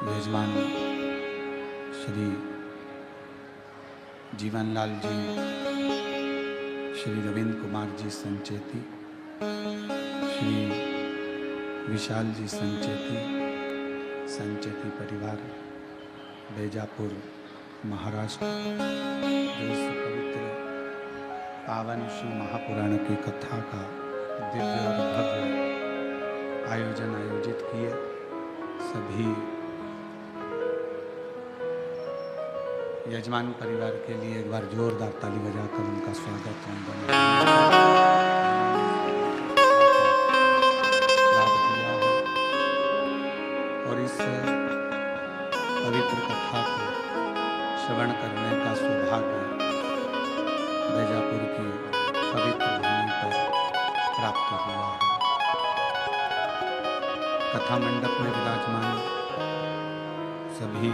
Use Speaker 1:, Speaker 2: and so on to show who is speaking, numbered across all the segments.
Speaker 1: मेजबान श्री जीवनलाल जी, श्री रविंद्र कुमार जी संचेती, श्री विशाल जी संचेती परिवार बेजापुर महाराष्ट्र, जो इस पवित्र पावन शिव महापुराण की कथा का दिव्य और भव्य आयोजन आयोजित किए। सभी यजमान परिवार के लिए एक बार जोरदार ताली बजाकर उनका स्वागत और इस पवित्र कथा को श्रवण करने का सौभाग्य बेजापुर की पवित्र भूमि पर प्राप्त हुआ है। कथा मंडप में विराजमान सभी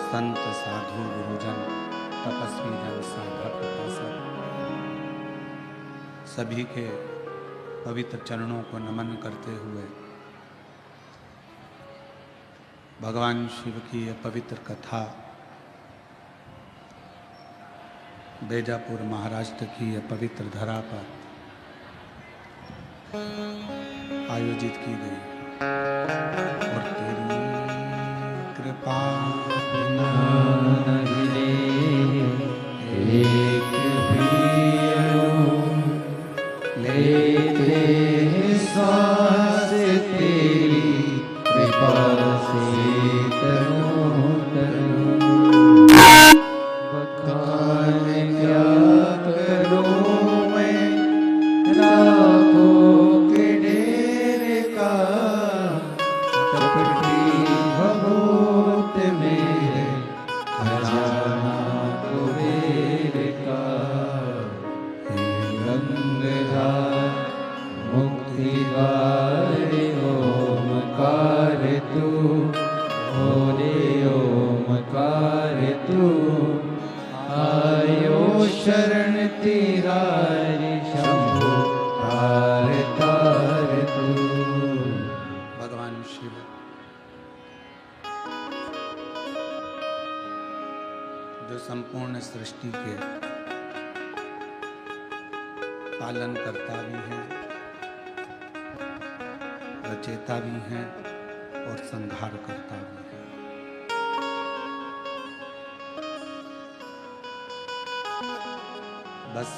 Speaker 1: संत साधु गुरुजन तपस्वी जन साधक सभी के पवित्र चरणों को नमन करते हुए भगवान शिव की यह पवित्र कथा बेजापुर महाराष्ट्र की यह पवित्र धरा पर आयोजित की गई और तेरी कृपा एक लेते सांस तेरी कृपा से शरण तेरा शंभु तार तार तू। भगवान शिव जो संपूर्ण सृष्टि के पालन करता भी हैं, रचेता भी हैं और संहार करता भी है। बस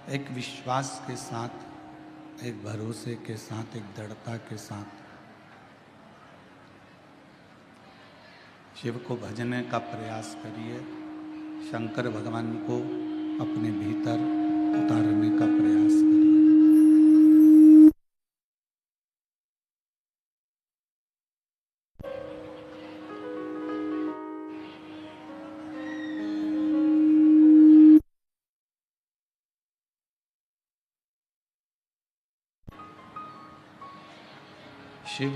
Speaker 1: एक विश्वास के साथ, एक भरोसे के साथ, एक दृढ़ता के साथ शिव को भजने का प्रयास करिए। शंकर भगवान को अपने भीतर उतारने का प्रयास करिए। शिव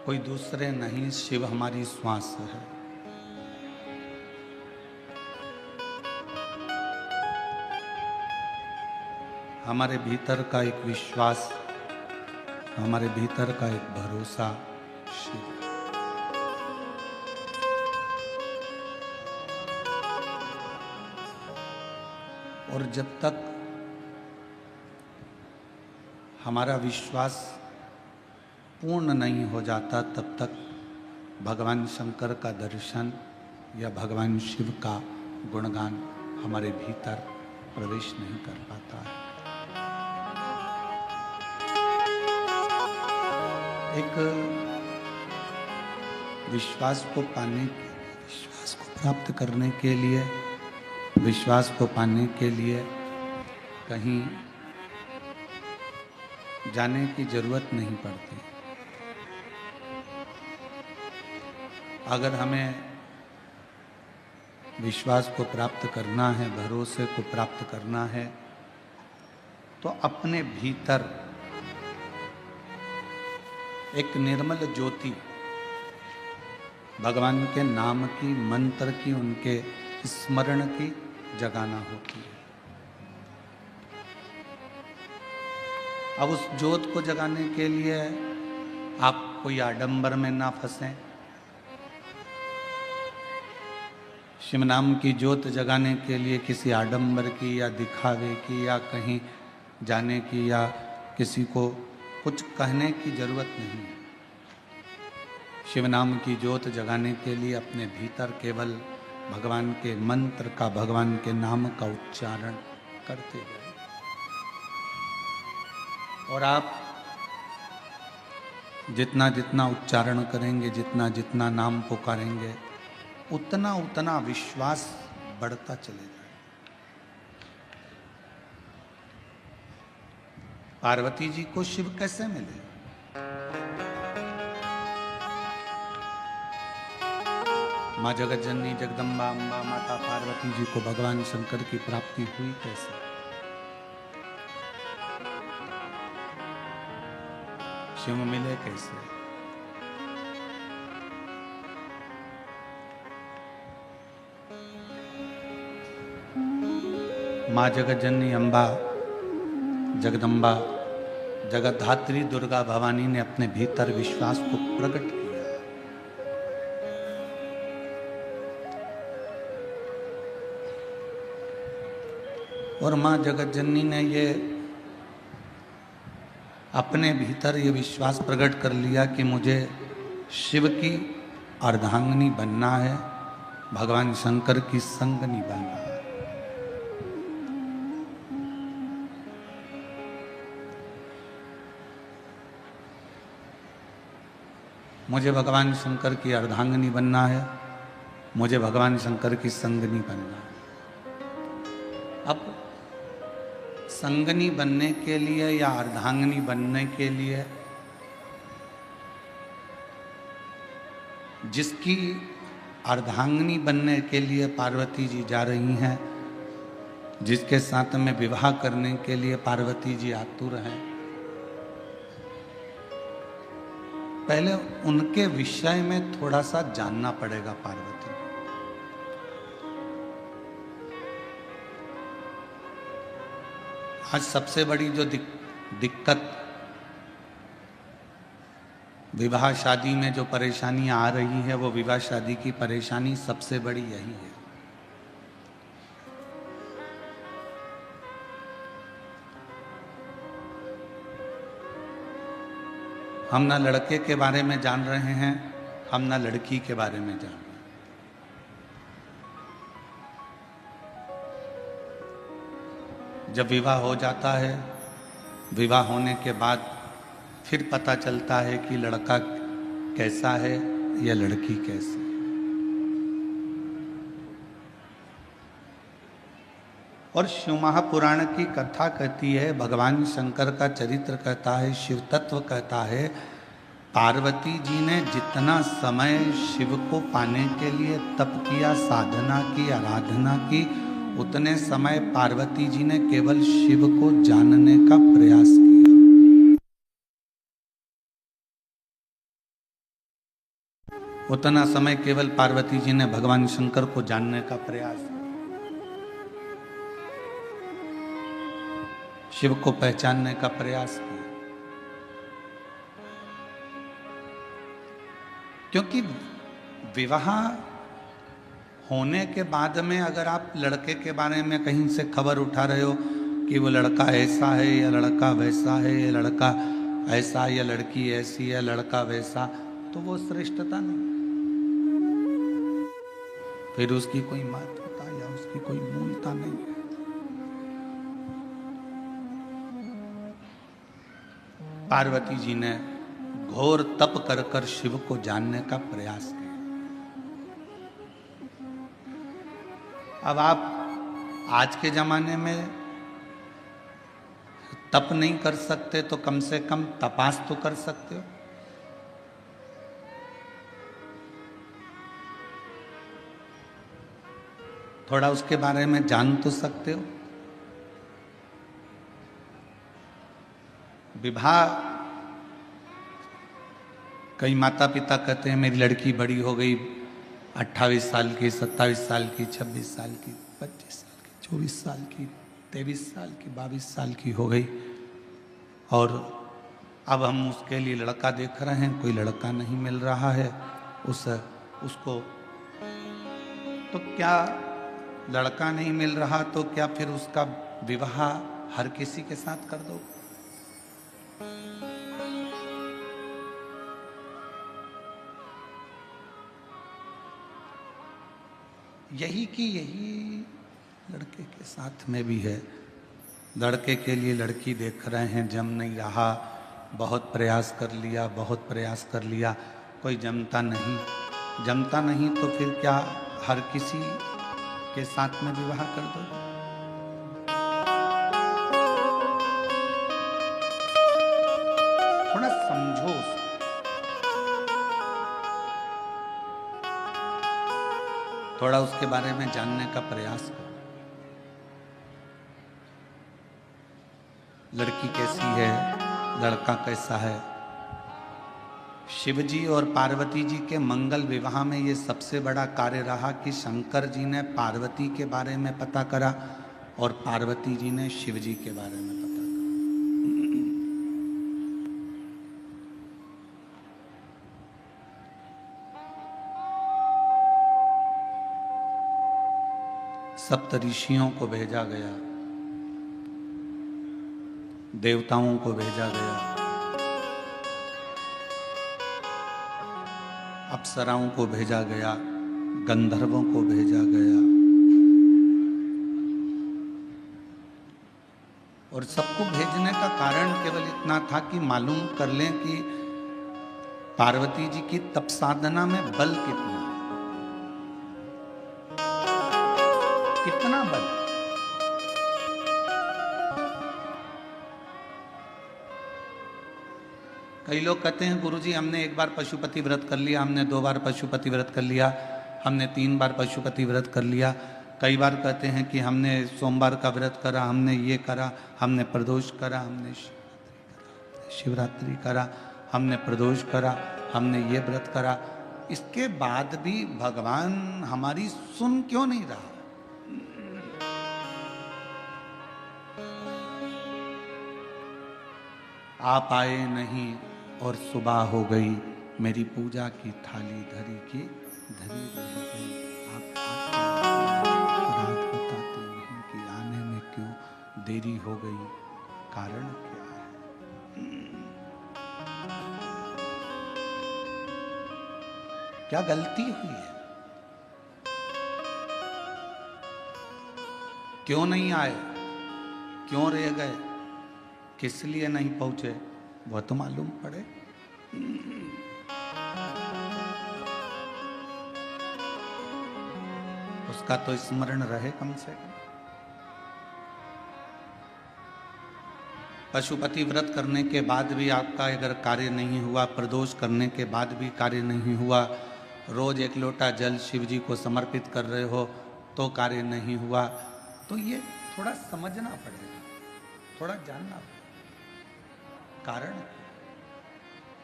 Speaker 1: कोई दूसरे नहीं, शिव हमारी श्वास है। हमारे भीतर का एक विश्वास, हमारे भीतर का एक भरोसा शिव। और जब तक हमारा विश्वास पूर्ण नहीं हो जाता, तब तक भगवान शंकर का दर्शन या भगवान शिव का गुणगान हमारे भीतर प्रवेश नहीं कर पाता है। एक विश्वास को पाने, विश्वास को प्राप्त करने के लिए, विश्वास को पाने के लिए कहीं जाने की जरूरत नहीं पड़ती। अगर हमें विश्वास को प्राप्त करना है, भरोसे को प्राप्त करना है, तो अपने भीतर एक निर्मल ज्योति भगवान के नाम की, मंत्र की, उनके स्मरण की जगाना होती है। अब उस ज्योत को जगाने के लिए आप कोई आडंबर में ना फंसें। शिव नाम की ज्योत जगाने के लिए किसी आडंबर की या दिखावे की या कहीं जाने की या किसी को कुछ कहने की जरूरत नहीं है। शिव नाम की ज्योत जगाने के लिए अपने भीतर केवल भगवान के मंत्र का, भगवान के नाम का उच्चारण करते जाए। और आप जितना जितना उच्चारण करेंगे, जितना जितना नाम पुकारेंगे, उतना उतना विश्वास बढ़ता चलेगा। पार्वती जी को शिव कैसे मिले? माँ जगत जननी जगदम्बा अम्बा माता पार्वती जी को भगवान शंकर की प्राप्ति हुई कैसे? शिव मिले कैसे? माँ जगत जननी अम्बा जगदम्बा जगतधात्री दुर्गा भवानी ने अपने भीतर विश्वास को प्रकट किया। और माँ जगत जननी ने ये अपने भीतर ये विश्वास प्रकट कर लिया कि मुझे शिव की अर्धांगिनी बनना है, भगवान शंकर की संगनी बनना है। मुझे भगवान शंकर की अर्धांगिनी बनना है, मुझे भगवान शंकर की संगनी बनना है। अब संगनी बनने के लिए या अर्धांगिनी बनने के लिए जिसकी अर्धांगिनी बनने के लिए पार्वती जी जा रही हैं, जिसके साथ में विवाह करने के लिए पार्वती जी आतुर हैं, पहले उनके विषय में थोड़ा सा जानना पड़ेगा पार्वती। आज सबसे बड़ी जो दिक्कत विवाह शादी में जो परेशानियां आ रही है, वो विवाह शादी की परेशानी सबसे बड़ी यही है। हम ना लड़के के बारे में जान रहे हैं, हम ना लड़की के बारे में जान रहे हैं। जब विवाह हो जाता है, विवाह होने के बाद फिर पता चलता है कि लड़का कैसा है या लड़की कैसी। और शिव महापुराण की कथा कहती है, भगवान शंकर का चरित्र कहता है, शिव तत्व कहता है, पार्वती जी ने जितना समय शिव को पाने के लिए तप किया, साधना की, आराधना की, उतने समय पार्वती जी ने केवल शिव को जानने का प्रयास किया। उतना समय केवल पार्वती जी ने भगवान शंकर को जानने का प्रयास किया, शिव को पहचानने का प्रयास किया। क्योंकि विवाह होने के बाद में अगर आप लड़के के बारे में कहीं से खबर उठा रहे हो कि वो लड़का ऐसा है या लड़का वैसा है या लड़का ऐसा या लड़की ऐसी या लड़का वैसा, तो वो श्रेष्ठता नहीं, फिर उसकी कोई महत्वता या उसकी कोई मूलता नहीं है। पार्वती जी ने घोर तप कर कर शिव को जानने का प्रयास किया। अब आप आज के जमाने में तप नहीं कर सकते तो कम से कम तपास तो कर सकते हो। थोड़ा उसके बारे में जान तो सकते हो। विवाह, कई माता पिता कहते हैं मेरी लड़की बड़ी हो गई, 28 साल की, 27 साल की, 26 साल की, 25 साल की, 24 साल की, 23 साल की, 22 साल की हो गई, और अब हम उसके लिए लड़का देख रहे हैं, कोई लड़का नहीं मिल रहा है उसको। तो क्या लड़का नहीं मिल रहा तो क्या फिर उसका विवाह हर किसी के साथ कर दो? यही लड़के के साथ में भी है। लड़के के लिए लड़की देख रहे हैं, जम नहीं रहा, बहुत प्रयास कर लिया, कोई जमता नहीं तो फिर क्या हर किसी के साथ में विवाह कर दो? थोड़ा समझो, थोड़ा उसके बारे में जानने का प्रयास करो। लड़की कैसी है, लड़का कैसा है? शिवजी और पार्वती जी के मंगल विवाह में ये सबसे बड़ा कार्य रहा कि शंकर जी ने पार्वती के बारे में पता करा और पार्वती जी ने शिवजी के बारे में पता करा। सप्त ऋषियों को भेजा गया, देवताओं को भेजा गया, अप्सराओं को भेजा गया, गंधर्वों को भेजा गया, और सबको भेजने का कारण केवल इतना था कि मालूम कर लें कि पार्वती जी की तप साधना में बल कितना बल। कई लोग कहते हैं गुरुजी हमने एक बार पशुपति व्रत कर लिया, हमने 2 बार पशुपति व्रत कर लिया, हमने 3 बार पशुपति व्रत कर लिया। कई बार कहते हैं कि हमने सोमवार का व्रत करा, हमने ये करा, हमने प्रदोष करा, हमने शिवरात्रि करा, हमने प्रदोष करा, हमने ये व्रत करा। इसके बाद भी भगवान हमारी सुन क्यों नहीं रहा? आप आए नहीं और सुबह हो गई, मेरी पूजा की थाली धरी की धरी रह गई। आप रात बताते नहीं कि आने में क्यों देरी हो गई, कारण क्या है? क्या गलती हुई है? क्यों नहीं आए, क्यों रह गए, किस लिए नहीं पहुंचे, वह तो मालूम पड़े। उसका तो स्मरण रहे कम से कम। पशुपति व्रत करने के बाद भी आपका अगर कार्य नहीं हुआ, प्रदोष करने के बाद भी कार्य नहीं हुआ, रोज 1 लोटा जल शिव जी को समर्पित कर रहे हो तो कार्य नहीं हुआ, तो ये थोड़ा समझना पड़ेगा, थोड़ा जानना पड़ेगा कारण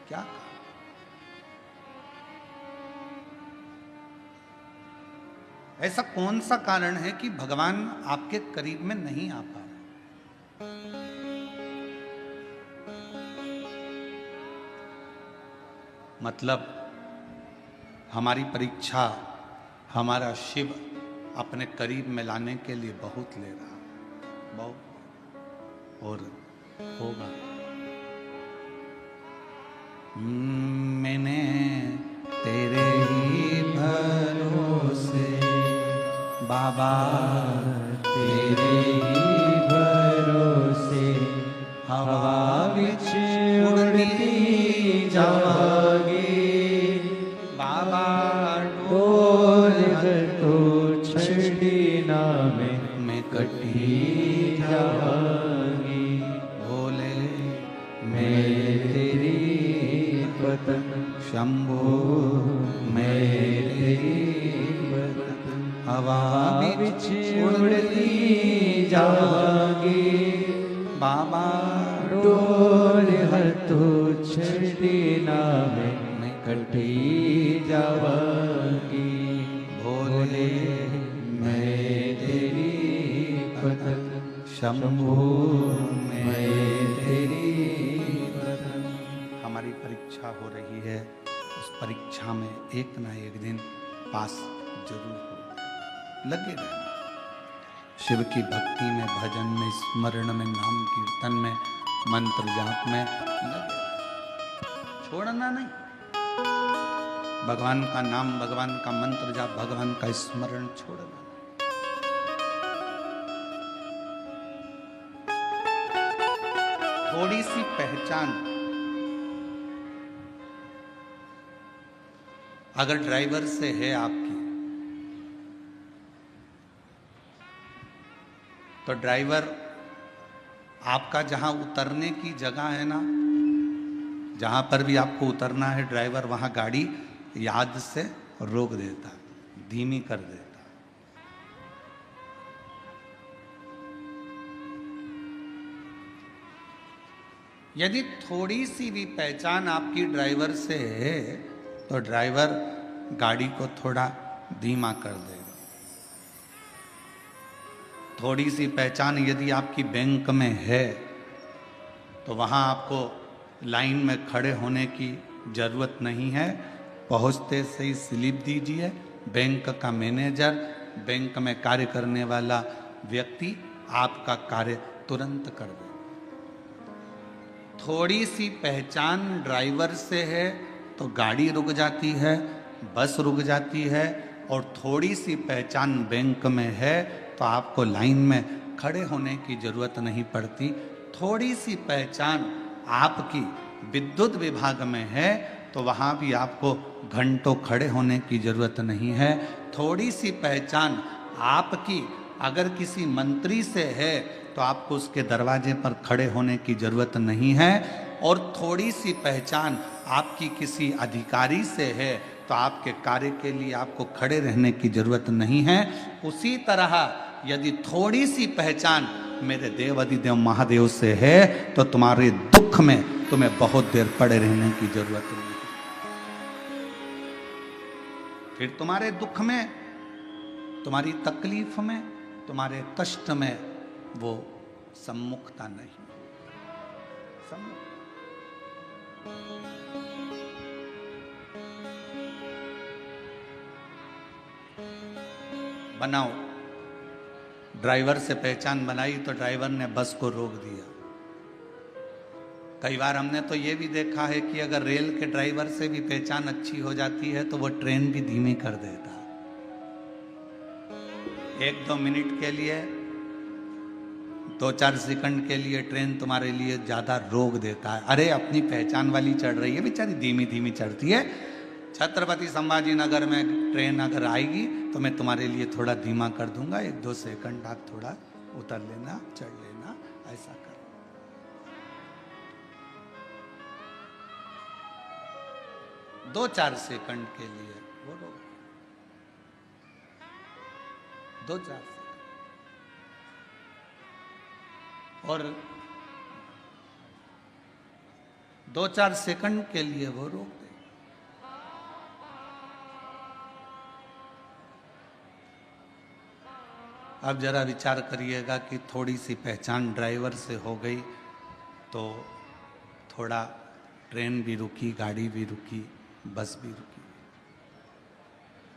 Speaker 1: क्या। ऐसा कौन सा कारण है कि भगवान आपके करीब में नहीं आ पा रहे? मतलब हमारी परीक्षा हमारा शिव अपने करीब में लाने के लिए बहुत ले रहा, बहुत, और होगा। मैंने तेरे ही भरोसे बाबा, तेरे ही भरोसे हवा विच उड़ती जावांगी बाबा, डोर तो छड़ी ना मैं कटी जावांगी। भोले मैं तेरी पतन, शंभो मैं तेरी पतन, हवा विच उड़ती जावांगी बाबा, डोर हर तो छड़ी ना मैं कटी जावांगी। भोले मैं तेरी पतन, शंभो मैं तेरी परीक्षा हो रही है, उस परीक्षा में एक ना एक दिन पास जरूर हो। लगे रहना शिव की भक्ति में, भजन में, स्मरण में, नाम कीर्तन में, मंत्र जाप में लगे रहना, छोड़ना नहीं। भगवान का नाम, भगवान का मंत्र जाप, भगवान का स्मरण छोड़ना नहीं। थोड़ी सी पहचान अगर ड्राइवर से है आपकी, तो ड्राइवर आपका जहां उतरने की जगह है ना, जहां पर भी आपको उतरना है, ड्राइवर वहां गाड़ी याद से रोक देता, धीमी कर देता। यदि थोड़ी सी भी पहचान आपकी ड्राइवर से है, तो ड्राइवर गाड़ी को थोड़ा धीमा कर देगा। थोड़ी सी पहचान यदि आपकी बैंक में है, तो वहां आपको लाइन में खड़े होने की जरूरत नहीं है। पहुंचते से ही स्लिप दीजिए, बैंक का मैनेजर, बैंक में कार्य करने वाला व्यक्ति आपका कार्य तुरंत कर दे। थोड़ी सी पहचान ड्राइवर से है तो गाड़ी रुक जाती है, बस रुक जाती है, और थोड़ी सी पहचान बैंक में है तो आपको लाइन में खड़े होने की जरूरत नहीं पड़ती। थोड़ी सी पहचान आपकी विद्युत विभाग में है तो वहाँ भी आपको घंटों खड़े होने की जरूरत नहीं है। थोड़ी सी पहचान आपकी अगर किसी मंत्री से है तो आपको उसके दरवाजे पर खड़े होने की जरूरत नहीं है। और थोड़ी सी पहचान आपकी किसी अधिकारी से है तो आपके कार्य के लिए आपको खड़े रहने की जरूरत नहीं है। उसी तरह यदि थोड़ी सी पहचान मेरे देव अधिदेव महादेव से है तो तुम्हारे दुख में तुम्हें बहुत देर पड़े रहने की जरूरत नहीं। फिर तुम्हारे दुख में, तुम्हारी तकलीफ में, तुम्हारे कष्ट में वो सम्मुखता नहीं। बनाओ, ड्राइवर से पहचान बनाई तो ड्राइवर ने बस को रोक दिया। कई बार हमने तो ये भी देखा है कि अगर रेल के ड्राइवर से भी पहचान अच्छी हो जाती है तो वो ट्रेन भी धीमी कर देता। 1-2 मिनट के लिए, 2-4 सेकंड के लिए ट्रेन तुम्हारे लिए ज्यादा रोक देता है। अरे अपनी पहचान वाली चढ़ रही है, बेचारी धीमी धीमी चढ़ती है। छत्रपति संभाजी नगर में ट्रेन अगर आएगी तो मैं तुम्हारे लिए थोड़ा धीमा कर दूंगा, 1-2 सेकंड आप थोड़ा उतर लेना, चढ़ लेना, ऐसा कर। 2-4 सेकंड के लिए वो रोक, 2-4 सेकंड, और 2-4 सेकंड के लिए वो रोक दे। अब जरा विचार करिएगा कि थोड़ी सी पहचान ड्राइवर से हो गई तो थोड़ा ट्रेन भी रुकी, गाड़ी भी रुकी, बस भी रुकी।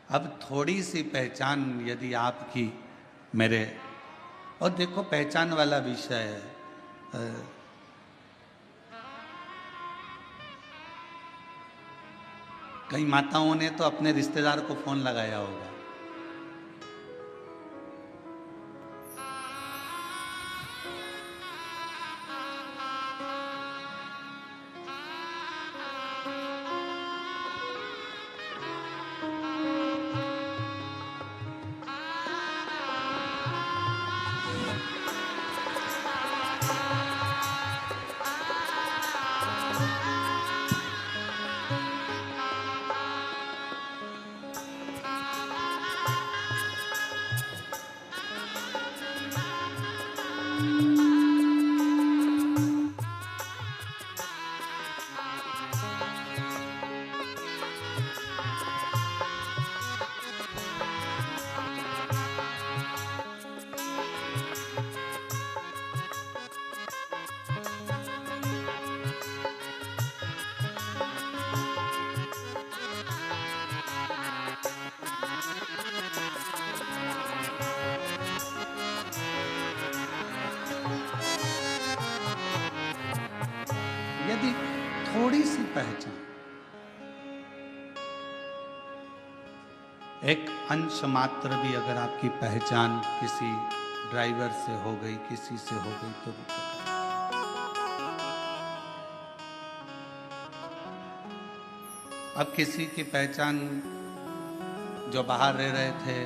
Speaker 1: अब थोड़ी सी पहचान यदि आपकी मेरे, और देखो पहचान वाला विषय है, कई माताओं ने तो अपने रिश्तेदार को फोन लगाया होगा, यदि थोड़ी सी पहचान, एक अंश मात्र भी अगर आपकी पहचान किसी ड्राइवर से हो गई, किसी से हो गई, तो अब किसी की पहचान जो बाहर रह रहे थे,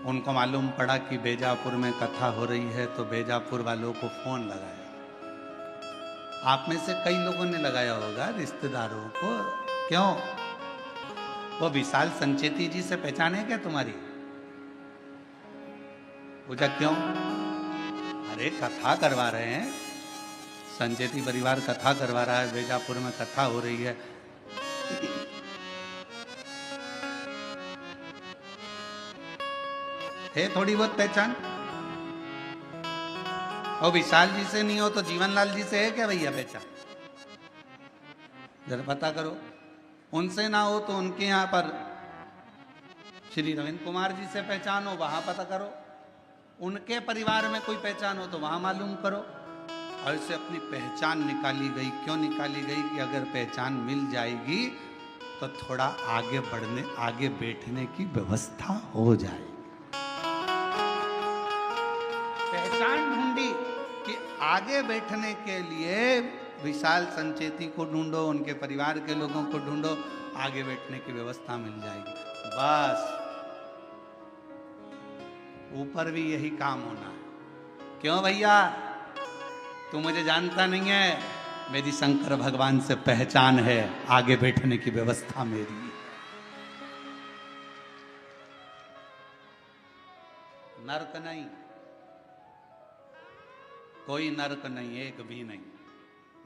Speaker 1: उनको मालूम पड़ा कि बेजापुर में कथा हो रही है, तो बेजापुर वालों को फोन लगाया। आप में से कई लोगों ने लगाया होगा, रिश्तेदारों को। क्यों? वो विशाल संचेती जी से पहचान है क्या तुम्हारी? पूछा क्यों? अरे कथा करवा रहे हैं, संचेती परिवार कथा करवा रहा है, बेजापुर में कथा हो रही है। है थोड़ी बहुत पहचान? और विशाल जी से नहीं हो तो जीवनलाल जी से है क्या भैया पहचान? जरा पता करो। उनसे ना हो तो उनके यहां पर श्री रविंद्र कुमार जी से पहचान हो, वहां पता करो। उनके परिवार में कोई पहचान हो तो वहां मालूम करो। और इससे अपनी पहचान निकाली गई। क्यों निकाली गई? कि अगर पहचान मिल जाएगी तो थोड़ा आगे बढ़ने, आगे बैठने की व्यवस्था हो जाएगी। पहचान ढूंढी कि आगे बैठने के लिए विशाल संचेती को ढूंढो, उनके परिवार के लोगों को ढूंढो, आगे बैठने की व्यवस्था मिल जाएगी। बस ऊपर भी यही काम होना है। क्यों भैया? तू मुझे जानता नहीं है, मेरी शंकर भगवान से पहचान है, आगे बैठने की व्यवस्था मेरी। नर्क नहीं, कोई नर्क नहीं, एक भी नहीं।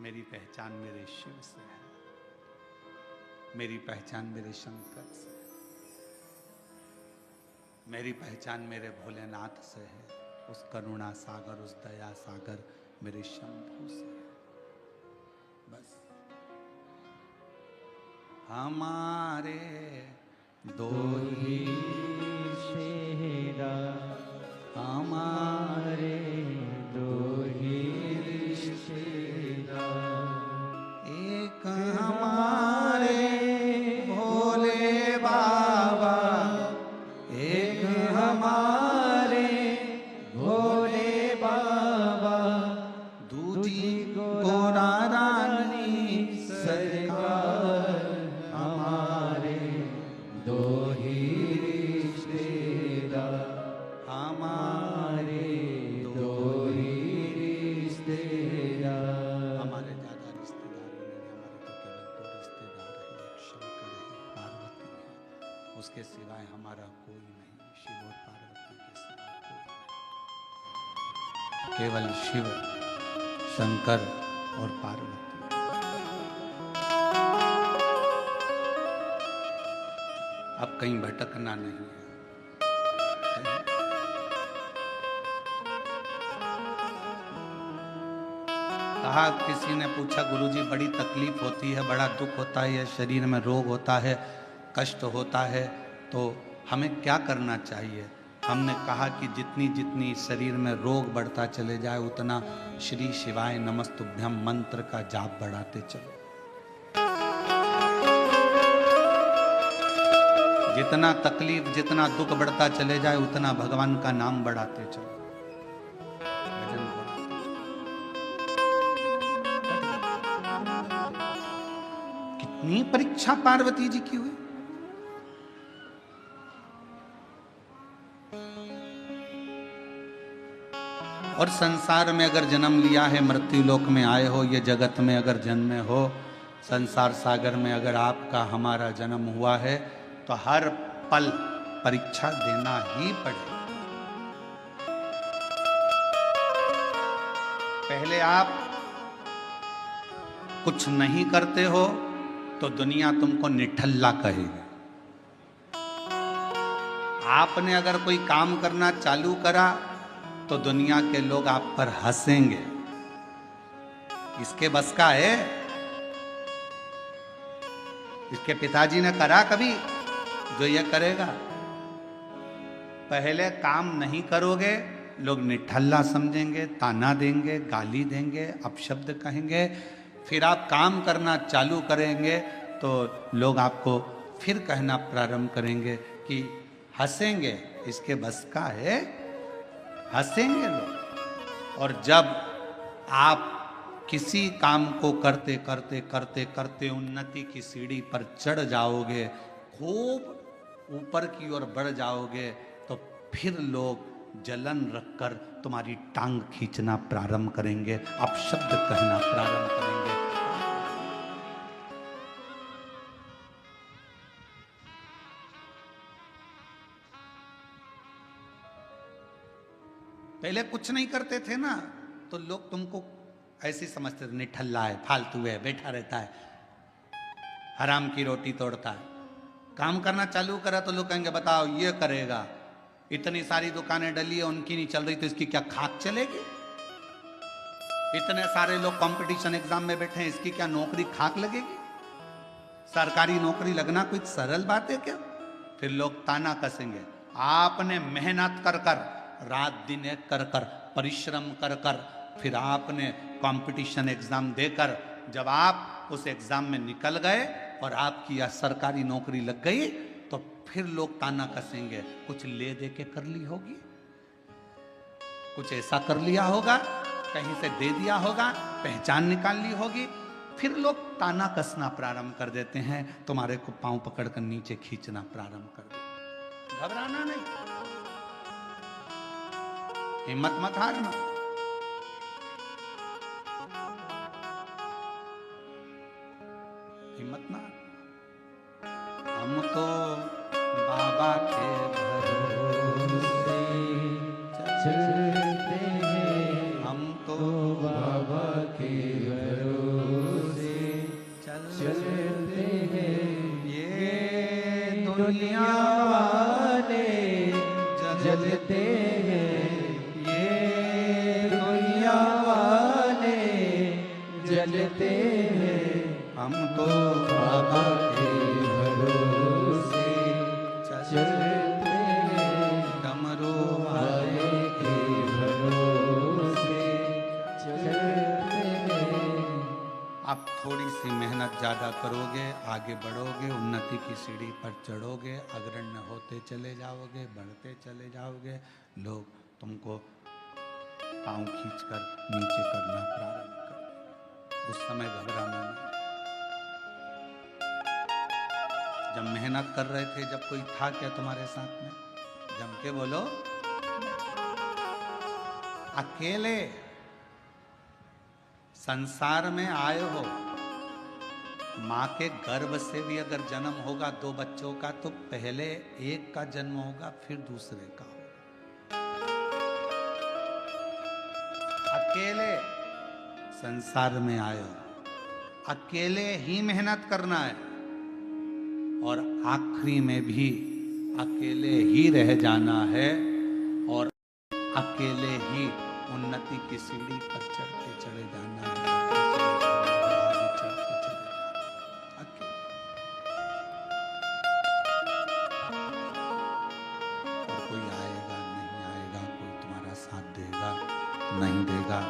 Speaker 1: मेरी पहचान मेरे शिव से है, मेरी पहचान मेरे शंकर से है, मेरी पहचान मेरे भोलेनाथ से है, उस करुणा सागर, उस दया सागर मेरे शंभू से है। बस हमारे दो ही शेरा, हमारे दो ही रिश्तेदार, एक हमारे भोले बाबा, एक हमारे भोले बाबा, दूजी गोरा रानी सरकार, हमारे दो ही रिश्तेदार, हमारे दो ही रिश्तेदार। हमारे ज्यादा रिश्तेदार नहीं, हमारे तो केवल दो रिश्तेदार हैं, एक शंकर है, पार्वती है, उसके सिवाय हमारा कोई नहीं। शिव और पार्वती के सिवाय कोई नहीं, केवल शिव, शंकर और पार्वती। अब कहीं भटकना नहीं है। कहा, किसी ने पूछा गुरुजी बड़ी तकलीफ होती है, बड़ा दुख होता है, शरीर में रोग होता है, कष्ट होता है, तो हमें क्या करना चाहिए? हमने कहा कि जितनी जितनी शरीर में रोग बढ़ता चले जाए, उतना श्री शिवाय नमस्तुभ्यम मंत्र का जाप बढ़ाते चलो। जितना तकलीफ, जितना दुख बढ़ता चले जाए, उतना भगवान का नाम बढ़ाते चलो, भजन बढ़ाते चलो। कितनी परीक्षा पार्वती जी की हुई। और संसार में अगर जन्म लिया है, मृत्यु लोक में आए हो, ये जगत में अगर जन्मे हो, संसार सागर में अगर आपका हमारा जन्म हुआ है, तो हर पल परीक्षा देना ही पड़ेगा। पहले आप कुछ नहीं करते हो तो दुनिया तुमको निठल्ला कहेगी। आपने अगर कोई काम करना चालू करा तो दुनिया के लोग आप पर हंसेंगे। इसके बस का है? इसके पिताजी ने करा कभी जो ये करेगा? पहले काम नहीं करोगे, लोग निठल्ला समझेंगे, ताना देंगे, गाली देंगे, अपशब्द कहेंगे, फिर आप काम करना चालू करेंगे तो लोग आपको फिर कहना प्रारंभ करेंगे कि हंसेंगे, इसके बस का है, हंसेंगे लोग। और जब आप किसी काम को करते करते करते करते उन्नति की सीढ़ी पर चढ़ जाओगे, खूब ऊपर की ओर बढ़ जाओगे, तो फिर लोग जलन रखकर तुम्हारी टांग खींचना प्रारंभ करेंगे, अपशब्द कहना प्रारंभ करेंगे। पहले कुछ नहीं करते थे ना, तो लोग तुमको ऐसे समझते थे, निठल्ला है, फालतू है, बैठा रहता है, हराम की रोटी तोड़ता है। काम करना चालू करा तो लोग कहेंगे बताओ ये करेगा, इतनी सारी दुकानें डली है, उनकी नहीं चल रही तो इसकी क्या खाक चलेगी? इतने सारे लोग कंपटीशन एग्जाम में बैठे हैं, इसकी क्या नौकरी खाक लगेगी? सरकारी नौकरी लगना कोई सरल बात है क्या? फिर लोग ताना कसेंगे। आपने मेहनत कर कर, रात दिन एक कर कर, परिश्रम कर कर, फिर आपने कंपटीशन एग्जाम देकर जब आप उस एग्जाम में निकल गए और आपकी या सरकारी नौकरी लग गई, तो फिर लोग ताना कसेंगे, कुछ ले दे के कर ली होगी, कुछ ऐसा कर लिया होगा, कहीं से दे दिया होगा, पहचान निकाल ली होगी। फिर लोग ताना कसना प्रारंभ कर देते हैं, तुम्हारे को पांव पकड़कर नीचे खींचना प्रारंभ कर देते। घबराना नहीं, हिम्मत मत हारना। हिम्मत ना, हम तो बाबा के भरोसे चलते हैं, हम तो बाबा के भरोसे चलते हैं। ये दुनिया वाले जलते हैं, ये दुनिया वाले जलते हैं, हम तो बाबा के भरोसे चलते हैं, डमरू वाले के भरोसे चलते हैं। आप थोड़ी सी मेहनत ज़्यादा करोगे, आगे बढ़ोगे, उन्नति की सीढ़ी पर चढ़ोगे, अग्रण्य होते चले जाओगे, बढ़ते चले जाओगे, लोग तुमको पाँव खींचकर नीचे करना प्रारंभ कर। उस समय घबराना नहीं। जब मेहनत कर रहे थे, जब कोई था क्या तुम्हारे साथ में? जम के बोलो। अकेले संसार में आए हो, मां के गर्भ से भी अगर जन्म होगा 2 बच्चों का, तो पहले एक का जन्म होगा, फिर दूसरे का होगा। अकेले संसार में आए हो, अकेले ही मेहनत करना है, और आखिरी में भी अकेले ही रह जाना है, और अकेले ही उन्नति की सीढ़ी पर चढ़ते चले जाना है। और कोई आएगा नहीं आएगा, कोई तुम्हारा साथ देगा नहीं देगा,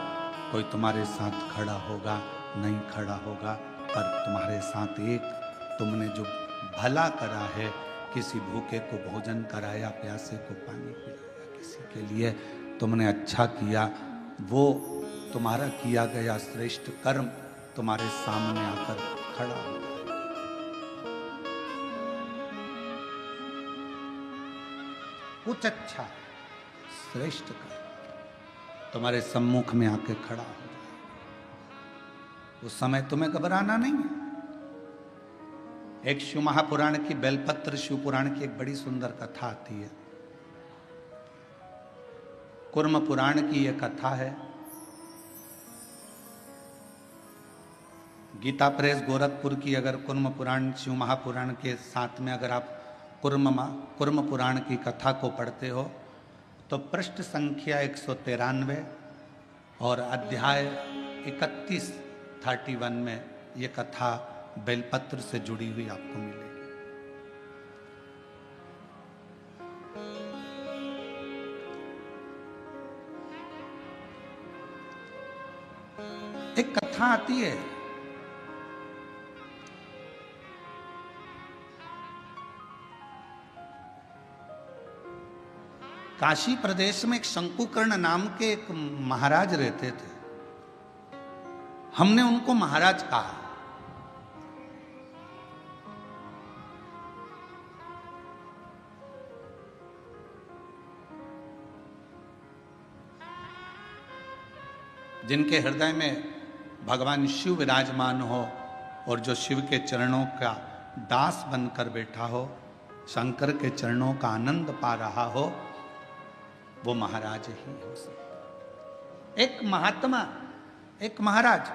Speaker 1: कोई तुम्हारे साथ खड़ा होगा नहीं खड़ा होगा, पर तुम्हारे साथ एक तुमने जो भला करा है, किसी भूखे को भोजन कराया, प्यासे को पानी पिलाया, किसी के लिए तुमने अच्छा किया, वो तुम्हारा किया गया श्रेष्ठ कर्म तुम्हारे सामने आकर खड़ा हो। कुछ अच्छा श्रेष्ठ कर्म तुम्हारे सम्मुख में आके खड़ा हो जाए, उस समय तुम्हें घबराना नहीं है। एक शिव महापुराण की, बेलपत्र शिव पुराण की एक बड़ी सुंदर कथा आती है। कुर्म पुराण की यह कथा है। गीता प्रेस गोरखपुर की अगर कुर्म पुराण शिव महापुराण के साथ में अगर आप कुर्म पुराण की कथा को पढ़ते हो, तो पृष्ठ संख्या 193 और अध्याय 31 में ये कथा बेलपत्र से जुड़ी हुई आपको मिलेगी। एक कथा आती है काशी प्रदेश में एक शंकुकर्ण नाम के एक महाराज रहते थे। हमने उनको महाराज कहा। जिनके हृदय में भगवान शिव विराजमान हो और जो शिव के चरणों का दास बनकर बैठा हो, शंकर के चरणों का आनंद पा रहा हो, वो महाराज ही हो सकता। एक महात्मा, एक महाराज,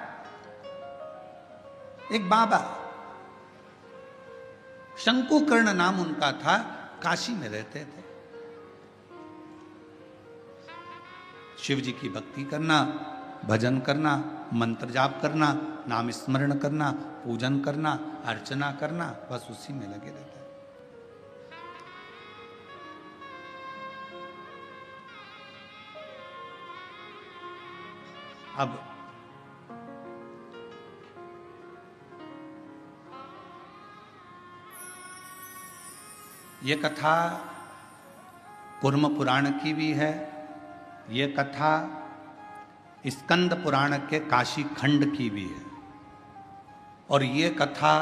Speaker 1: एक बाबा, शंकुकर्ण नाम उनका था, काशी में रहते थे। शिव जी की भक्ति करना, भजन करना, मंत्र जाप करना, नाम स्मरण करना, पूजन करना, अर्चना करना, बस उसी में लगे रहते हैं। अब ये कथा कूर्म पुराण की भी है, ये कथा स्कंद पुराण के काशी खंड की भी है, और ये कथा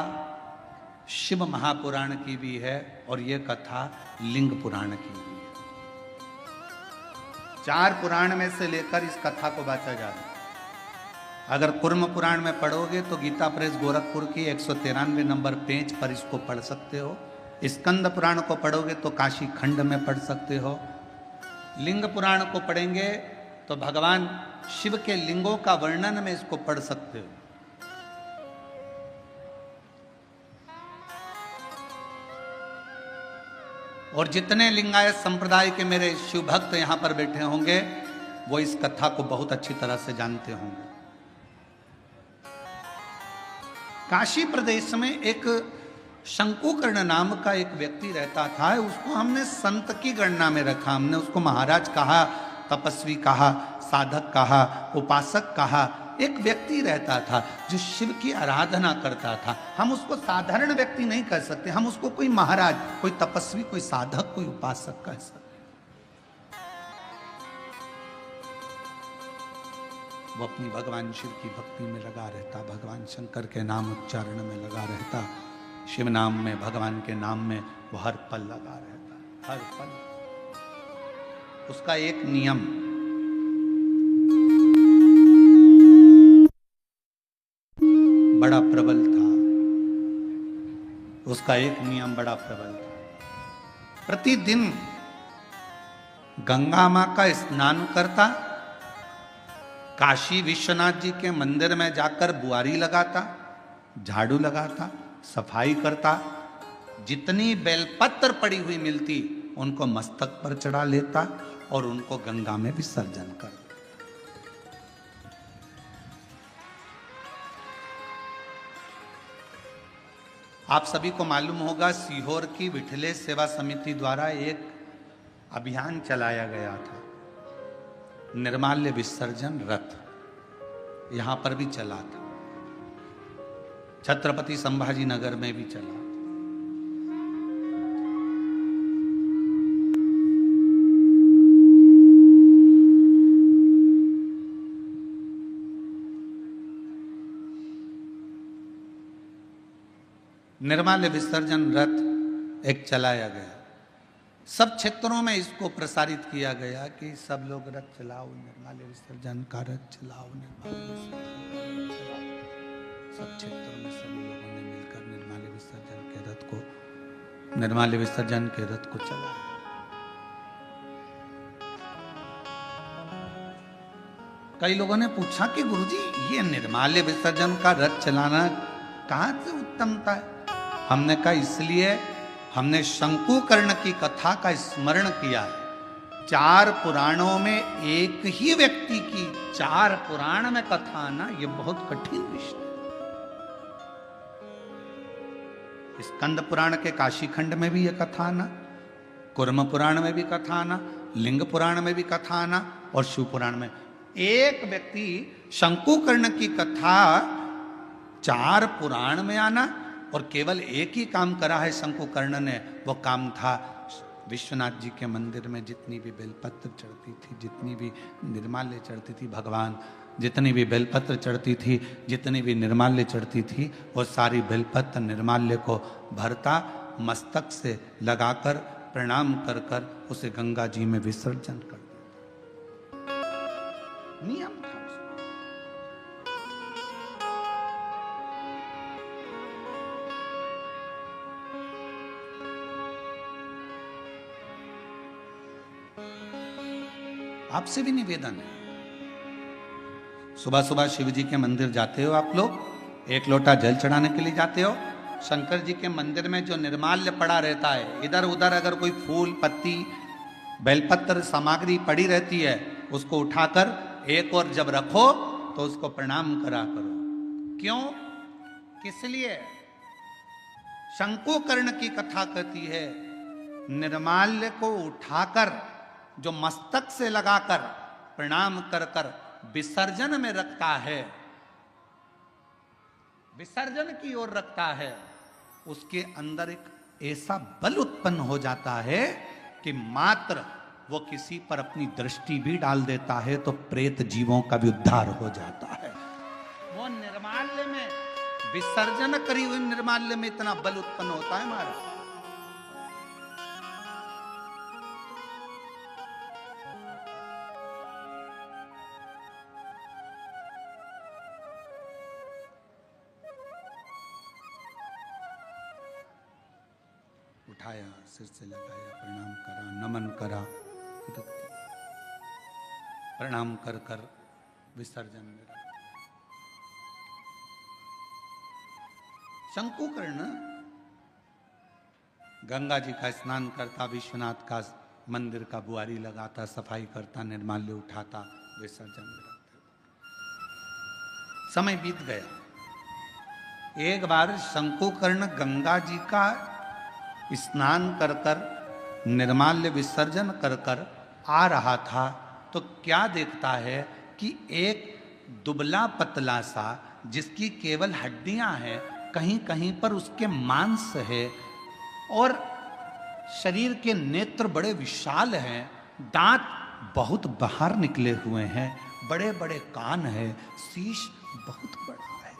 Speaker 1: शिव महापुराण की भी है, और ये कथा लिंग पुराण की भी है। 4 पुराण में से लेकर इस कथा को बांटा जा रहा है। अगर कूर्म पुराण में पढ़ोगे तो गीता प्रेस गोरखपुर की 193 नंबर पेज पर इसको पढ़ सकते हो। स्कंद पुराण को पढ़ोगे तो काशी खंड में पढ़ सकते हो। लिंग पुराण को पढ़ेंगे तो भगवान शिव के लिंगों का वर्णन में इसको पढ़ सकते हो। और जितने लिंगायत संप्रदाय के मेरे शिव भक्त यहां पर बैठे होंगे वो इस कथा को बहुत अच्छी तरह से जानते होंगे। काशी प्रदेश में एक शंकुकर्ण नाम का एक व्यक्ति रहता था। उसको हमने संत की गणना में रखा, हमने उसको महाराज कहा, तपस्वी कहा, साधक कहा, उपासक कहा। एक व्यक्ति रहता था जो शिव की आराधना करता था। हम उसको साधारण व्यक्ति नहीं कह सकते, हम उसको कोई महाराज, कोई तपस्वी, कोई साधक, कोई उपासक कह सकते। वो अपनी भगवान शिव की भक्ति में लगा रहता, भगवान शंकर के नाम उच्चारण में लगा रहता, शिव नाम में, भगवान के नाम में वो हर पल लगा रहता, हर पल। उसका एक नियम, बड़ा प्रबल था। उसका एक नियम बड़ा प्रबल था। प्रतिदिन गंगा मां का स्नान करता, काशी विश्वनाथ जी के मंदिर में जाकर बुआरी लगाता, झाड़ू लगाता, सफाई करता, जितनी बेलपत्र पड़ी हुई मिलती उनको मस्तक पर चढ़ा लेता और उनको गंगा में विसर्जन कर। आप सभी को मालूम होगा सीहोर की विठलेश सेवा समिति द्वारा एक अभियान चलाया गया था, निर्माल्य विसर्जन रथ। यहां पर भी चला था, छत्रपति संभाजी नगर में भी चला। निर्माल्य विसर्जन रथ एक चलाया गया। सब क्षेत्रों में इसको प्रसारित किया गया कि सब लोग रथ चलाओ, निर्माल्य विसर्जन का रथ चलाओ, निर्माल्य विसर्जन चलाओ। सब क्षेत्रों में सभी लोगों ने मिलकर निर्माल्य विसर्जन के रथ को चलाया। कई लोगों ने पूछा कि गुरुजी ये निर्माल्य विसर्जन का रथ चलाना कहां से उत्तमता है? हमने कहा इसलिए हमने शंकुकर्ण की कथा का स्मरण किया है। 4 पुराणों में एक ही व्यक्ति की 4 पुराण में कथा आना ये बहुत कठिन विषय है। स्कंद पुराण के काशी खंड में भी ये कथा आना, कूर्म पुराण में भी कथा आना, लिंग पुराण में भी कथा आना और शिव पुराण में। एक व्यक्ति शंकुकर्ण की कथा 4 पुराण में आना और केवल एक ही काम करा है शंकुकर्ण ने, वो काम था विश्वनाथ जी के मंदिर में जितनी भी बेलपत्र चढ़ती थी, जितनी भी निर्माल्य चढ़ती थी, भगवान जितनी भी बेलपत्र चढ़ती थी, जितनी भी निर्माल्य चढ़ती थी, वो सारी बेलपत्र निर्माल्य को भरता, मस्तक से लगाकर प्रणाम कर कर उसे गंगा जी में विसर्जन कर देता। नियम था उसका। आपसे भी निवेदन है, सुबह सुबह शिव जी के मंदिर जाते हो आप लोग, एक लोटा जल चढ़ाने के लिए जाते हो, शंकर जी के मंदिर में जो निर्माल्य पड़ा रहता है, इधर उधर अगर कोई फूल पत्ती बेलपत्र सामग्री पड़ी रहती है, उसको उठाकर एक और जब रखो तो उसको प्रणाम करा करो। क्यों? किस लिए? शंकुकर्ण की कथा कहती है, निर्माल्य को उठाकर जो मस्तक से लगाकर प्रणाम कर कर विसर्जन में रखता है, विसर्जन की ओर रखता है, उसके अंदर एक ऐसा बल उत्पन्न हो जाता है कि मात्र वो किसी पर अपनी दृष्टि भी डाल देता है तो प्रेत जीवों का भी उद्धार हो जाता है। वो निर्माल्य में, विसर्जन करी हुई निर्माल्य में इतना बल उत्पन्न होता है हमारा। उठाया, सिर से लगाया, प्रणाम करा, नमन करा, प्रणाम कर कर विसर्जन में रखा। शंकुकर्ण गंगा जी का स्नान करता, विश्वनाथ का मंदिर का बुआरी लगाता, सफाई करता, निर्माल्य उठाता, विसर्जन में रखता। समय बीत गया। एक बार शंकुकर्ण गंगा जी का स्नान कर कर निर्माल्य विसर्जन कर कर आ रहा था तो क्या देखता है कि एक दुबला पतला सा, जिसकी केवल हड्डियां हैं, कहीं कहीं पर उसके मांस है और शरीर के नेत्र बड़े विशाल हैं, दांत बहुत बाहर निकले हुए हैं, बड़े बड़े कान है, शीश बहुत बड़ा है।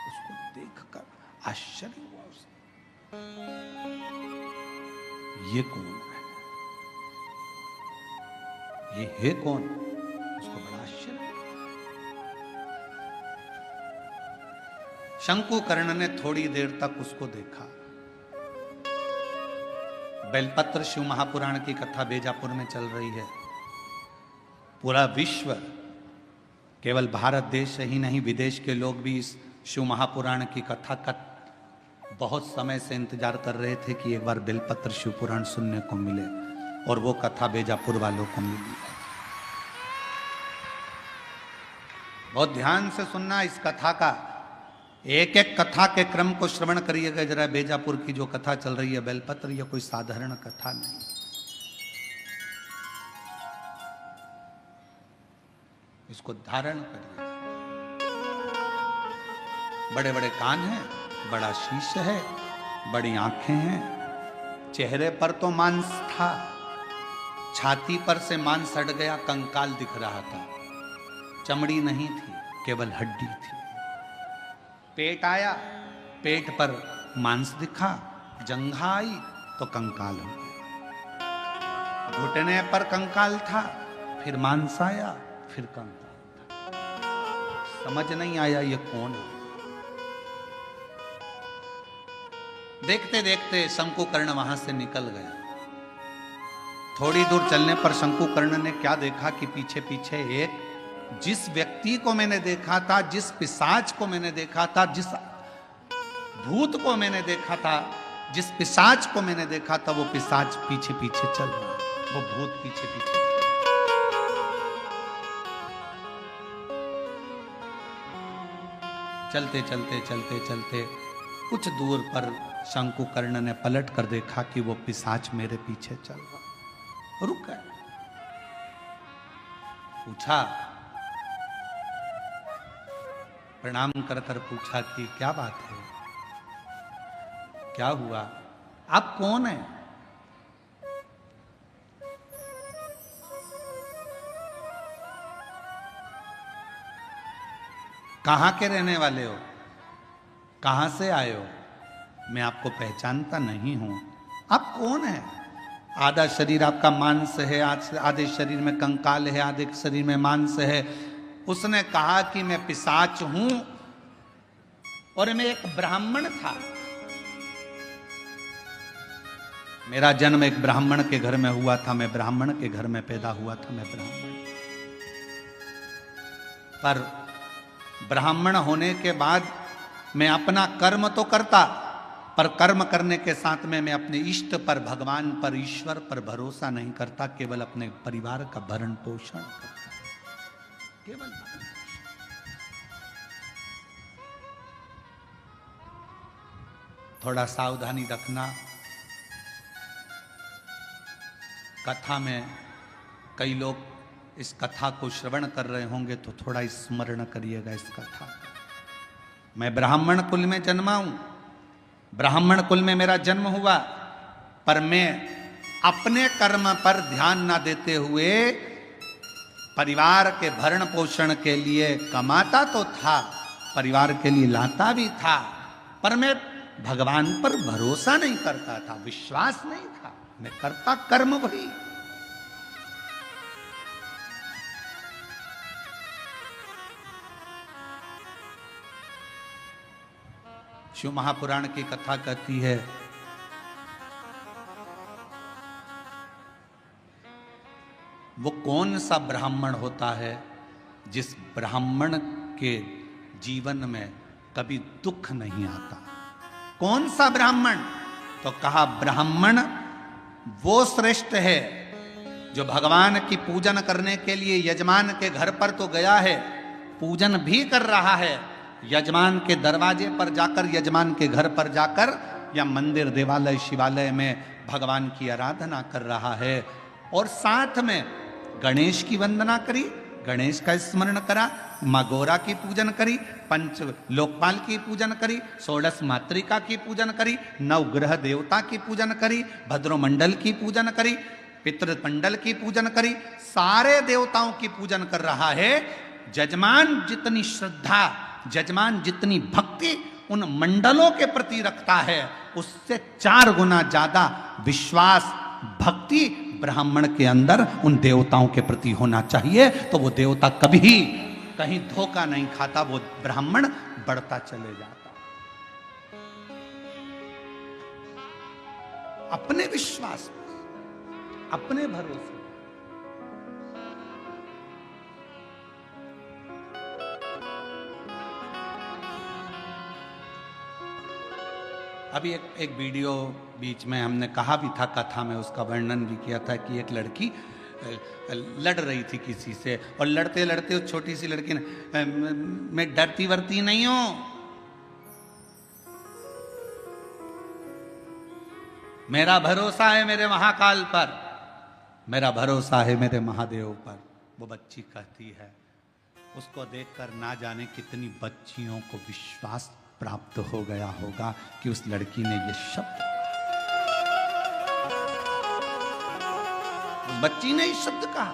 Speaker 1: उसको देखकर आश्चर्य हुआ उसे, ये कौन है, ये है कौन? उसको बड़ा आश्चर्य। शंकुकर्ण ने थोड़ी देर तक उसको देखा। बेलपत्र शिव महापुराण की कथा बेजापुर में चल रही है। पूरा विश्व, केवल भारत देश ही नहीं, विदेश के लोग भी इस शिव महापुराण की कथा का बहुत समय से इंतजार कर रहे थे कि एक बार बेलपत्र शिव पुराण सुनने को मिले, और वो कथा बेजापुर वालों को मिली। बहुत ध्यान से सुनना इस कथा का, एक एक कथा के क्रम को श्रवण करिएगा जरा। बेजापुर की जो कथा चल रही है बेलपत्र, यह कोई साधारण कथा नहीं। इसको धारण करिए। बड़े बड़े कान हैं, बड़ा शीश है, बड़ी आंखें हैं, चेहरे पर तो मांस था, छाती पर से मांस हट गया, कंकाल दिख रहा था, चमड़ी नहीं थी, केवल हड्डी थी। पेट आया, पेट पर मांस दिखा, जंघा आई तो कंकाल हो गया, घुटने पर कंकाल था, फिर मांस आया, फिर कंकाल था। समझ नहीं आया ये कौन है। देखते देखते शंकुकर्ण वहां से निकल गया। थोड़ी दूर चलने पर शंकुकर्ण ने क्या देखा कि पीछे पीछे एक, जिस व्यक्ति को मैंने देखा था, जिस पिशाच को मैंने देखा था, जिस भूत को मैंने देखा था, जिस पिशाच को मैंने देखा था, वो पिशाच पीछे पीछे चल रहा, वो भूत पीछे पीछे। चलते चलते चलते चलते कुछ दूर पर शंकुकर्ण ने पलट कर देखा कि वो पिशाच मेरे पीछे चल रहा। रुक गए, पूछा, प्रणाम कर कर पूछा कि क्या बात है, क्या हुआ, आप कौन हैं? कहाँ के रहने वाले हो, कहाँ से आए हो, मैं आपको पहचानता नहीं हूं, आप कौन है। आधा शरीर आपका मांस है, आधे शरीर में कंकाल है, आधे शरीर में मांस है। उसने कहा कि मैं पिशाच हूं और मैं एक ब्राह्मण था। मेरा जन्म एक ब्राह्मण के घर में हुआ था, मैं ब्राह्मण के घर में पैदा हुआ था, मैं ब्राह्मण। पर ब्राह्मण होने के बाद मैं अपना कर्म तो करता, पर कर्म करने के साथ में मैं अपने इष्ट पर, भगवान पर, ईश्वर पर भरोसा नहीं करता, केवल अपने परिवार का भरण पोषण करता, केवल। थोड़ा सावधानी रखना। कथा में कई लोग इस कथा को श्रवण कर रहे होंगे तो थोड़ा स्मरण करिएगा इस कथा। मैं ब्राह्मण कुल में जन्मा हूं, ब्राह्मण कुल में मेरा जन्म हुआ, पर मैं अपने कर्म पर ध्यान ना देते हुए परिवार के भरण पोषण के लिए कमाता तो था, परिवार के लिए लाता भी था, पर मैं भगवान पर भरोसा नहीं करता था, विश्वास नहीं था, मैं करता कर्म वही। शिव महापुराण की कथा कहती है, वो कौन सा ब्राह्मण होता है जिस ब्राह्मण के जीवन में कभी दुख नहीं आता। कौन सा ब्राह्मण? तो कहा ब्राह्मण वो श्रेष्ठ है जो भगवान की पूजन करने के लिए यजमान के घर पर तो गया है, पूजन भी कर रहा है, यजमान के दरवाजे पर जाकर, यजमान के घर पर जाकर या मंदिर, देवालय, शिवालय में भगवान की आराधना कर रहा है, और साथ में गणेश की वंदना करी, गणेश का स्मरण करा, माँ गौरा की पूजन करी, पंच लोकपाल की पूजन करी, षोडश मातृका की पूजन करी, नवग्रह देवता की पूजन करी, भद्रमंडल की पूजन करी, पितृमंडल की पूजन करी, सारे देवताओं की पूजन कर रहा है। जजमान जितनी श्रद्धा, जजमान जितनी भक्ति उन मंडलों के प्रति रखता है, उससे 4 गुना ज्यादा विश्वास, भक्ति ब्राह्मण के अंदर उन देवताओं के प्रति होना चाहिए। तो वो देवता कभी कहीं धोखा नहीं खाता, वो ब्राह्मण बढ़ता चले जाता। अपने विश्वास, अपने भरोसे। अभी एक वीडियो बीच में हमने कहा भी था, कथा में उसका वर्णन भी किया था कि एक लड़की लड़ रही थी किसी से, और लड़ते लड़ते उस छोटी सी लड़की ने, मैं डरती वरती नहीं हूं, मेरा भरोसा है मेरे महाकाल पर, मेरा भरोसा है मेरे महादेव पर। वो बच्ची कहती है, उसको देखकर ना जाने कितनी बच्चियों को विश्वास प्राप्त हो गया होगा कि उस लड़की ने ये शब्द, बच्ची ने इस शब्द कहा।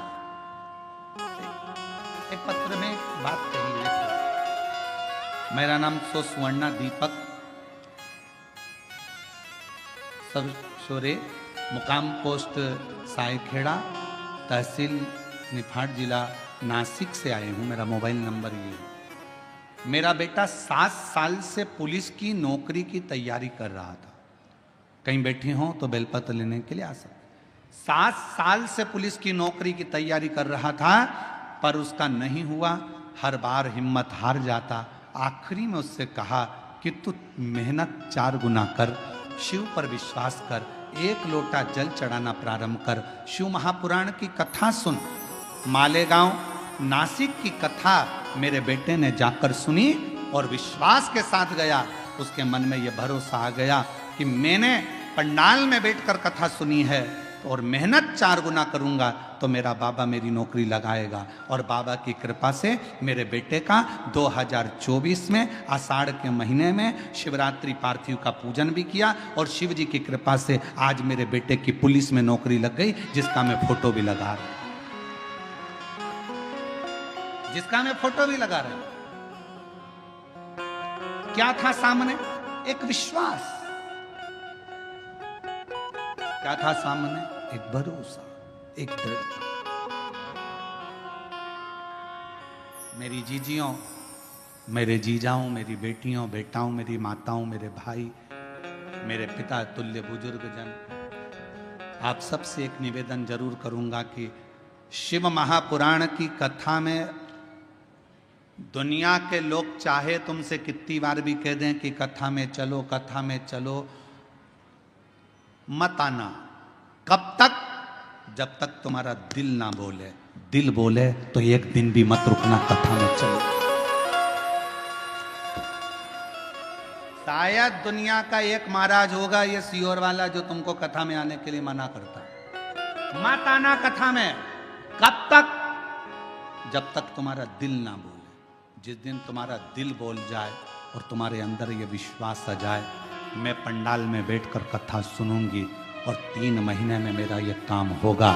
Speaker 1: एक पत्र में बात कही है, मेरा नाम सुवर्णा दीपक सरसोरे, मुकाम पोस्ट सायखेड़ा, तहसील निफाड, जिला नासिक से आए हूं। मेरा मोबाइल नंबर ये है। मेरा बेटा 7 साल से पुलिस की नौकरी की तैयारी कर रहा था। कहीं बैठी हो तो बेलपत्र लेने के लिए आ सकते। 7 साल से पुलिस की नौकरी की तैयारी कर रहा था, पर उसका नहीं हुआ, हर बार हिम्मत हार जाता। आखिरी में उससे कहा कि तू मेहनत 4 गुना कर, शिव पर विश्वास कर, 1 लोटा जल चढ़ाना प्रारंभ कर, शिव महापुराण की कथा सुन। मालेगांव नासिक की कथा मेरे बेटे ने जाकर सुनी और विश्वास के साथ गया। उसके मन में यह भरोसा आ गया कि मैंने पंडाल में बैठकर कथा सुनी है और मेहनत 4 गुना करूंगा तो मेरा बाबा मेरी नौकरी लगाएगा। और बाबा की कृपा से मेरे बेटे का 2024 में आषाढ़ के महीने में शिवरात्रि पार्थिव का पूजन भी किया, और शिव जी की कृपा से आज मेरे बेटे की पुलिस में नौकरी लग गई, जिसका मैं फोटो भी लगा रहा हूं, जिसका मैं फोटो भी लगा रहा हूं। क्या था सामने? एक विश्वास। क्या था सामने? एक भरोसा, एक दृढ़ता। मेरी जीजियों, मेरे जीजाओं, मेरी बेटियों, बेटाओं, मेरी माताओं, मेरे भाई, मेरे पिता तुल्य बुजुर्गजन, आप सबसे एक निवेदन जरूर करूंगा कि शिव महापुराण की कथा में दुनिया के लोग चाहे तुमसे कितनी बार भी कह दें कि कथा में चलो, कथा में चलो, मत आना। कब तक? जब तक तुम्हारा दिल ना बोले। दिल बोले तो एक दिन भी मत रुकना, कथा में चलो। शायद दुनिया का एक महाराज होगा ये सियोर वाला जो तुमको कथा में आने के लिए मना करता। मत आना कथा में। कब तक? जब तक तुम्हारा दिल ना बोले। जिस दिन तुम्हारा दिल बोल जाए और तुम्हारे अंदर ये विश्वास आ जाए, मैं पंडाल में बैठकर कथा सुनूंगी और 3 महीने में मेरा ये काम होगा,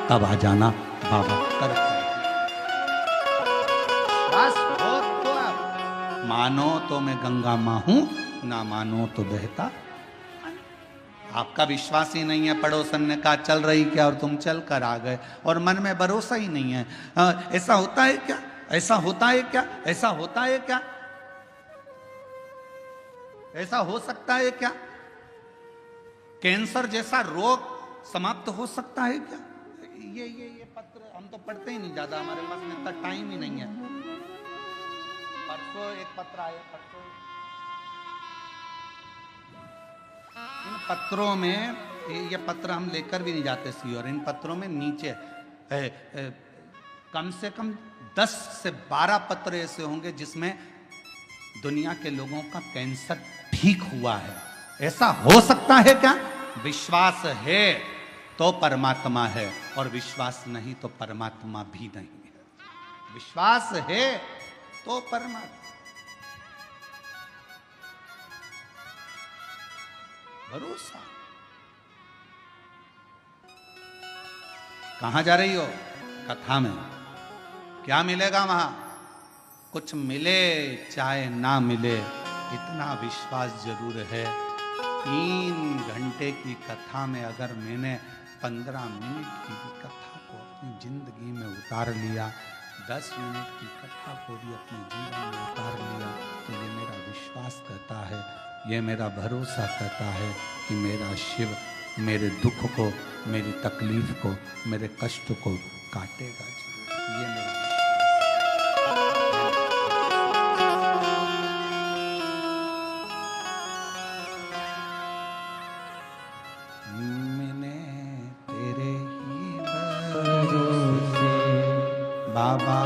Speaker 1: तब आ जाना बाबा कर। बस हो तो आप मानो तो मैं गंगा मां हूं, ना मानो तो बहता। आपका विश्वास ही नहीं है। पड़ोसन ने कहा चल रही क्या और तुम चल कर आ गए और मन में भरोसा ही नहीं है। ऐसा होता है क्या? ऐसा होता है क्या? ऐसा होता है क्या? ऐसा हो सकता है क्या? कैंसर जैसा रोग समाप्त हो सकता है क्या? ये पत्र हम तो पढ़ते ही नहीं ज्यादा, हमारे पास में इतना टाइम ही नहीं है। परसों एक पत्र आया, परसों इन पत्रों में, ये पत्र हम लेकर भी नहीं जाते सी, और इन पत्रों में नीचे कम से कम 10 से 12 पत्र ऐसे होंगे जिसमें दुनिया के लोगों का कैंसर ठीक हुआ है। ऐसा हो सकता है क्या? विश्वास है तो परमात्मा है, और विश्वास नहीं तो परमात्मा भी नहीं है। विश्वास है तो परमात्मा। भरोसा। कहां जा रही हो? कथा में। क्या मिलेगा वहां? कुछ मिले चाहे ना मिले, इतना विश्वास जरूर है। 3 घंटे की कथा में अगर मैंने 15 मिनट की भी कथा को अपनी जिंदगी में उतार लिया, 10 मिनट की कथा को भी अपने जीवन में उतार लिया, तो ये मेरा विश्वास कहता है, ये मेरा भरोसा कहता है कि मेरा शिव मेरे दुख को, मेरी तकलीफ को, मेरे कष्ट को काटेगा जरूर। ये मेरा बाबा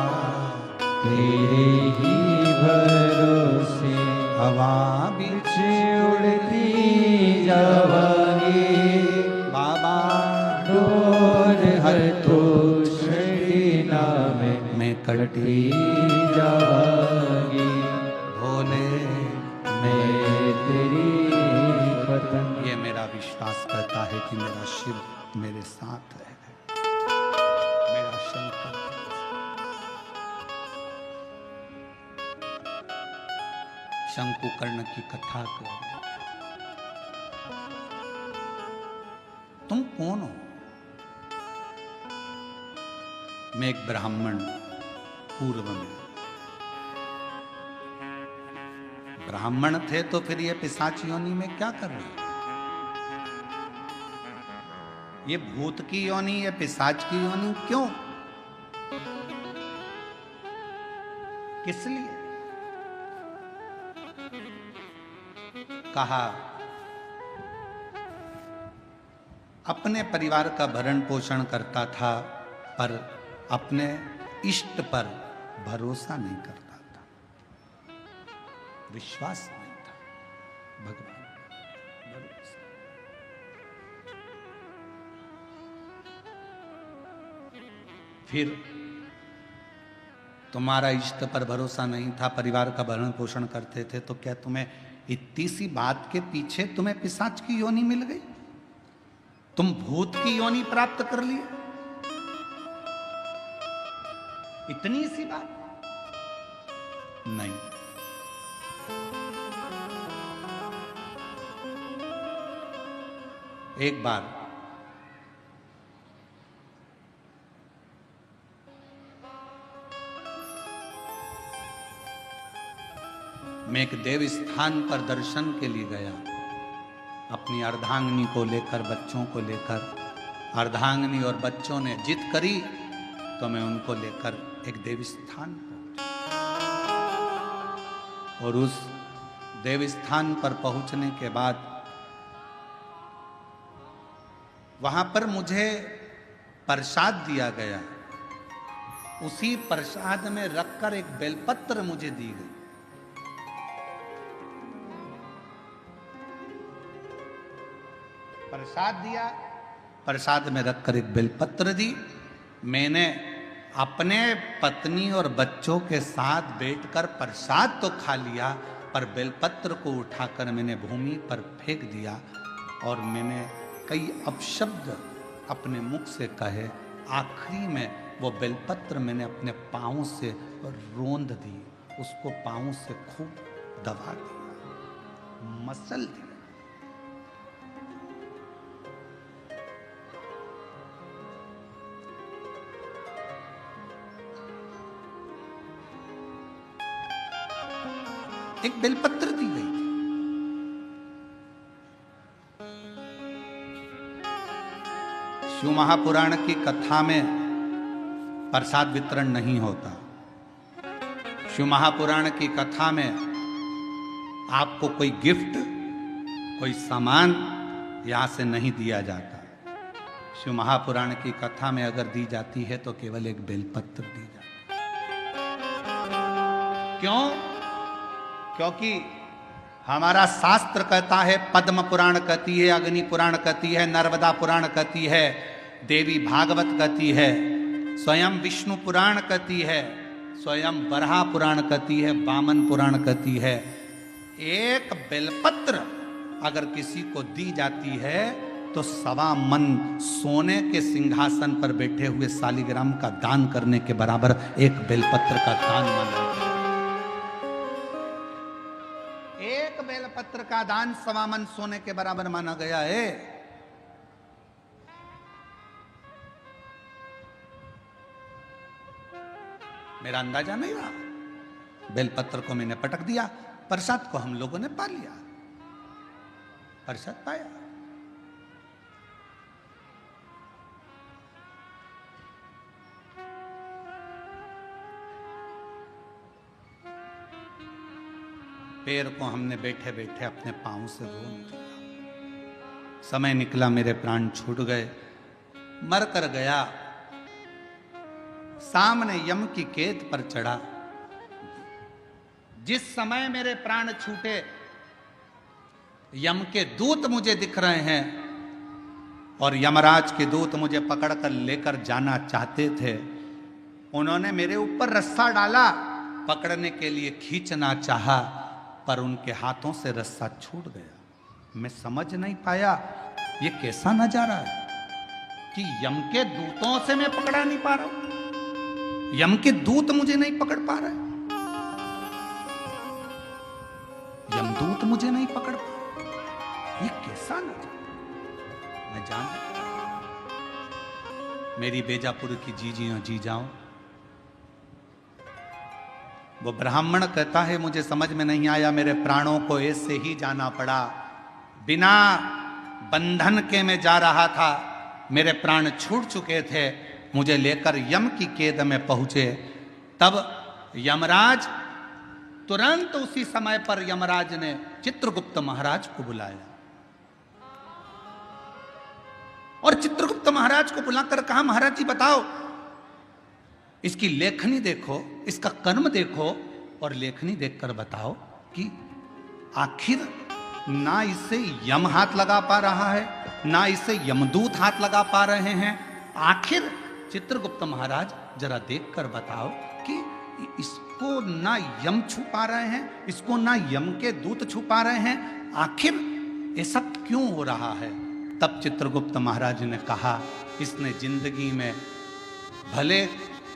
Speaker 2: तेरे ही भरोसे
Speaker 1: हवा बिच
Speaker 2: उड़ती जावांगी
Speaker 1: बाबा
Speaker 2: डोर हर तो छड़ीना में कटती जावांगी भोले मैं तेरी पतंग।
Speaker 1: ये मेरा विश्वास करता है कि मेरा शिव मेरे साथ है, मेरा शंकर। शंकुकर्ण की कथा कर। तुम कौन हो? मैं एक ब्राह्मण, पूर्व में ब्राह्मण थे तो फिर ये पिशाच योनि में क्या कर रहे? ये भूत की योनि, ये पिशाच की योनि क्यों? किस लिए? कहा अपने परिवार का भरण पोषण करता था, पर अपने इष्ट पर भरोसा नहीं करता था, विश्वास नहीं था। भगवान भरोसा। फिर तुम्हारा इष्ट पर भरोसा नहीं था, परिवार का भरण पोषण करते थे, तो क्या तुम्हें इतनी सी बात के पीछे तुम्हें पिशाच की योनि मिल गई? तुम भूत की योनि प्राप्त कर लिए? इतनी सी बात नहीं। एक बार मैं एक देव स्थान पर दर्शन के लिए गया, अपनी अर्धांगिनी को लेकर, बच्चों को लेकर। अर्धांगिनी और बच्चों ने जिद करी तो मैं उनको लेकर एक देव स्थान पहुंचा। और उस देव स्थान पर पहुंचने के बाद वहां पर मुझे प्रसाद दिया गया। उसी प्रसाद में रखकर एक बेलपत्र मुझे दी गई। प्रसाद दिया, प्रसाद में रखकर एक बेलपत्र दी। मैंने अपने पत्नी और बच्चों के साथ बैठकर प्रसाद तो खा लिया, पर बेलपत्र को उठाकर मैंने भूमि पर फेंक दिया और मैंने कई अपशब्द अपने मुख से कहे। आखिरी में वो बेलपत्र मैंने अपने पाँव से रोंद दी, उसको पाँव से खूब दबा दिया, मसल दिया। एक बेलपत्र दी गई थी। शिव महापुराण की कथा में प्रसाद वितरण नहीं होता। शिव महापुराण की कथा में आपको कोई गिफ्ट, कोई सामान यहां से नहीं दिया जाता। शिव महापुराण की कथा में अगर दी जाती है तो केवल एक बेलपत्र दी जाती है। क्यों? क्योंकि हमारा शास्त्र कहता है, पद्म पुराण कहती है, अग्नि पुराण कहती है, नर्मदा पुराण कहती है, देवी भागवत कहती है, स्वयं विष्णु पुराण कहती है, स्वयं वराह पुराण कहती है, वामन पुराण कहती है। एक बेलपत्र अगर किसी को दी जाती है तो 1.25 मन सोने के सिंहासन पर बैठे हुए शालिग्राम का दान करने के बराबर एक बेलपत्र का दान माना जाता है। एक बेलपत्र का दान 1.25 मन सोने के बराबर माना गया है। मेरा अंदाजा नहीं रहा। बेलपत्र को मैंने पटक दिया, प्रसाद को हम लोगों ने पा लिया, प्रसाद पाया। पैर को हमने बैठे बैठे अपने पांव से रोन दिया। समय निकला, मेरे प्राण छूट गए, मर कर गया। सामने यम की कैद पर चढ़ा। जिस समय मेरे प्राण छूटे, यम के दूत मुझे दिख रहे हैं और यमराज के दूत मुझे पकड़कर लेकर जाना चाहते थे। उन्होंने मेरे ऊपर रस्सा डाला, पकड़ने के लिए खींचना चाहा, पर उनके हाथों से रस्सा छूट गया। मैं समझ नहीं पाया ये कैसा नजारा है कि यम के दूतों से मैं पकड़ा नहीं पा रहा हूं, यम के दूत मुझे नहीं पकड़ पा रहे, यमदूत मुझे नहीं पकड़ पा रहे। ये कैसा नजारा। मैं जान मेरी बेजापुर की जीजियों जी जाऊं, वो ब्राह्मण कहता है मुझे समझ में नहीं आया, मेरे प्राणों को ऐसे ही जाना पड़ा, बिना बंधन के मैं जा रहा था, मेरे प्राण छूट चुके थे, मुझे लेकर यम की कैद में पहुंचे। तब यमराज तुरंत उसी समय पर यमराज ने चित्रगुप्त महाराज को बुलाया और चित्रगुप्त महाराज को बुलाकर कहा, महाराज जी बताओ, इसकी लेखनी देखो, इसका कर्म देखो और लेखनी देखकर बताओ कि आखिर ना इसे यम हाथ लगा पा रहा है, ना इसे यमदूत हाथ लगा पा रहे हैं। आखिर चित्रगुप्त महाराज जरा देखकर बताओ कि इसको ना यम छू पा रहे हैं, इसको ना यम के दूत छू पा रहे हैं, आखिर ऐसा क्यों हो रहा है। तब चित्रगुप्त महाराज ने कहा, इसने जिंदगी में भले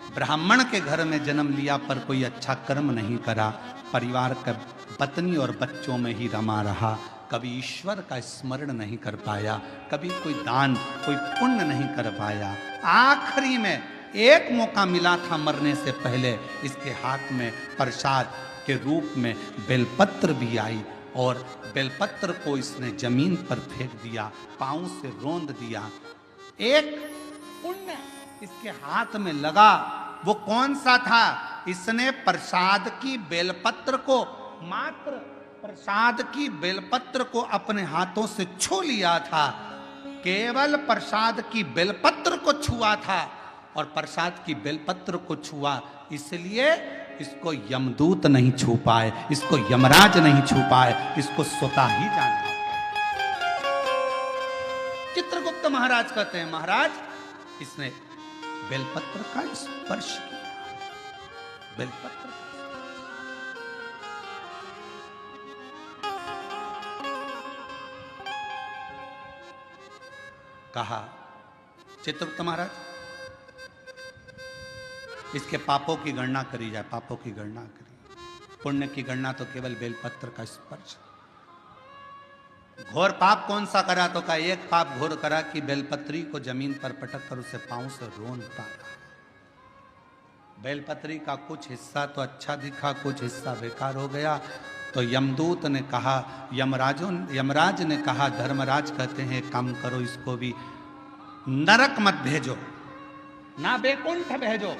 Speaker 1: ब्राह्मण के घर में जन्म लिया पर कोई अच्छा कर्म नहीं करा, परिवार का पत्नी और बच्चों में ही रमा रहा, कभी ईश्वर का स्मरण नहीं कर पाया, कभी कोई दान कोई पुण्य नहीं कर पाया। आखिरी में एक मौका मिला था मरने से पहले, इसके हाथ में प्रसाद के रूप में बेलपत्र भी आई और बेलपत्र को इसने जमीन पर फेंक दिया, पांव से रोंद दिया। एक पुण्य इसके हाथ में लगा, वो कौन सा था? इसने प्रसाद की बेलपत्र को, मात्र प्रसाद की बेलपत्र को अपने हाथों से छू लिया था, केवल प्रसाद की बेलपत्र को छुआ था और प्रसाद की बेलपत्र को छुआ, इसलिए इसको यमदूत नहीं छू पाए, इसको यमराज नहीं छू पाए, इसको स्वतः ही जाना। चित्रगुप्त महाराज कहते हैं, महाराज इसने बेलपत्र का स्पर्श किया, बेलपत्र कहा, चित्रगुप्त महाराज इसके पापों की गणना करी जाए, पापों की गणना करी, पुण्य की गणना तो केवल बेलपत्र का स्पर्श। घोर पाप कौन सा करा? तो का एक पाप घोर करा कि बेलपत्री को जमीन पर पटक कर उसे पांव से रोंदता था। बेलपत्री का कुछ हिस्सा तो अच्छा दिखा, कुछ हिस्सा बेकार हो गया। तो यमदूत ने कहा, यमराज ने कहा, धर्मराज कहते हैं काम करो, इसको भी नरक मत भेजो, ना बैकुंठ भेजो,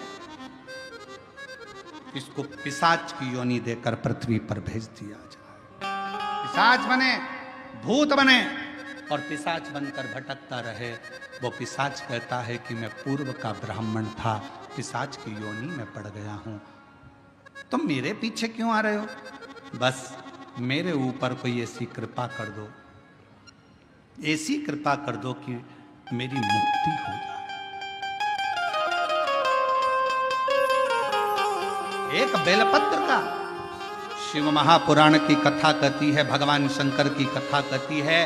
Speaker 1: इसको पिशाच की योनि देकर पृथ्वी पर भेज दिया जाए। पिशाच बने, भूत बने और पिशाच बनकर भटकता रहे। वो पिशाच कहता है कि मैं पूर्व का ब्राह्मण था, पिशाच की योनि में पड़ गया हूं, तुम मेरे पीछे क्यों आ रहे हो? बस मेरे ऊपर कोई ऐसी कृपा कर दो, ऐसी कृपा कर दो कि मेरी मुक्ति हो जाए। एक बेलपत्र का, शिव महापुराण की कथा कहती है, भगवान शंकर की कथा कहती है,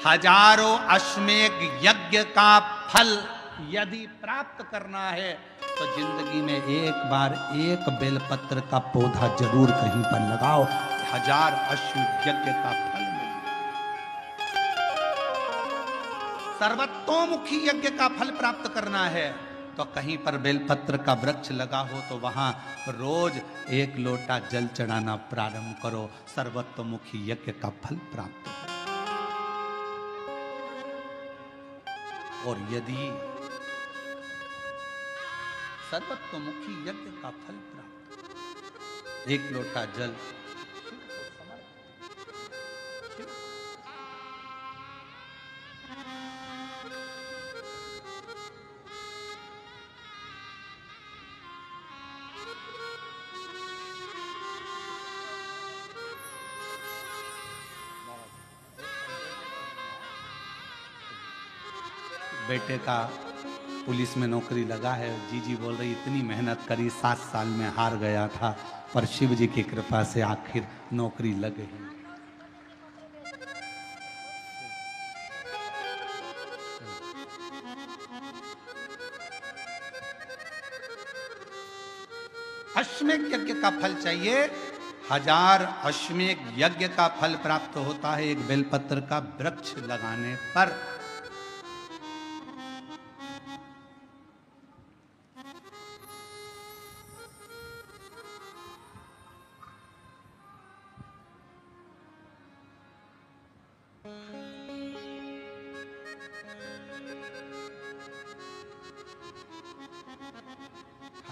Speaker 1: हजारों अश्वमेध यज्ञ का फल यदि प्राप्त करना है तो जिंदगी में एक बार एक बेलपत्र का पौधा जरूर कहीं पर लगाओ, 1000 अश्वमेध यज्ञ का फल मिलेगा। सर्वतोमुखी यज्ञ का फल प्राप्त करना है तो कहीं पर बेलपत्र का वृक्ष लगा हो तो वहां रोज 1 लोटा जल चढ़ाना प्रारंभ करो, सर्वतोमुखी यज्ञ का फल प्राप्त हो। और यदि सर्वतोमुखी यज्ञ का फल प्राप्त, 1 लोटा जल बेटे का पुलिस में नौकरी लगा है। जीजी बोल रही इतनी मेहनत करी, 7 साल में हार गया था, पर शिव जी की कृपा से आखिर नौकरी लग गई। अश्वमेध यज्ञ का फल चाहिए, 1000 अश्वमेध यज्ञ का फल प्राप्त होता है एक बेलपत्र का वृक्ष लगाने पर।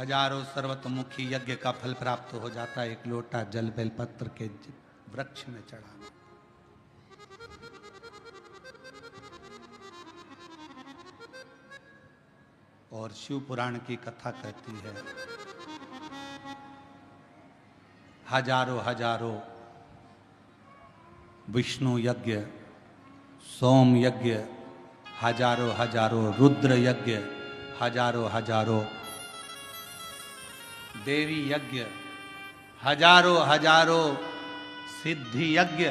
Speaker 1: हजारों सर्वतोमुखी यज्ञ का फल प्राप्त हो जाता है, 1 लोटा जल बेलपत्र के वृक्ष में चढ़ाना। और शिव पुराण की कथा कहती है, हजारों विष्णु यज्ञ, सोम यज्ञ, हजारों रुद्र यज्ञ, हजारों देवी यज्ञ, हजारों सिद्धि यज्ञ,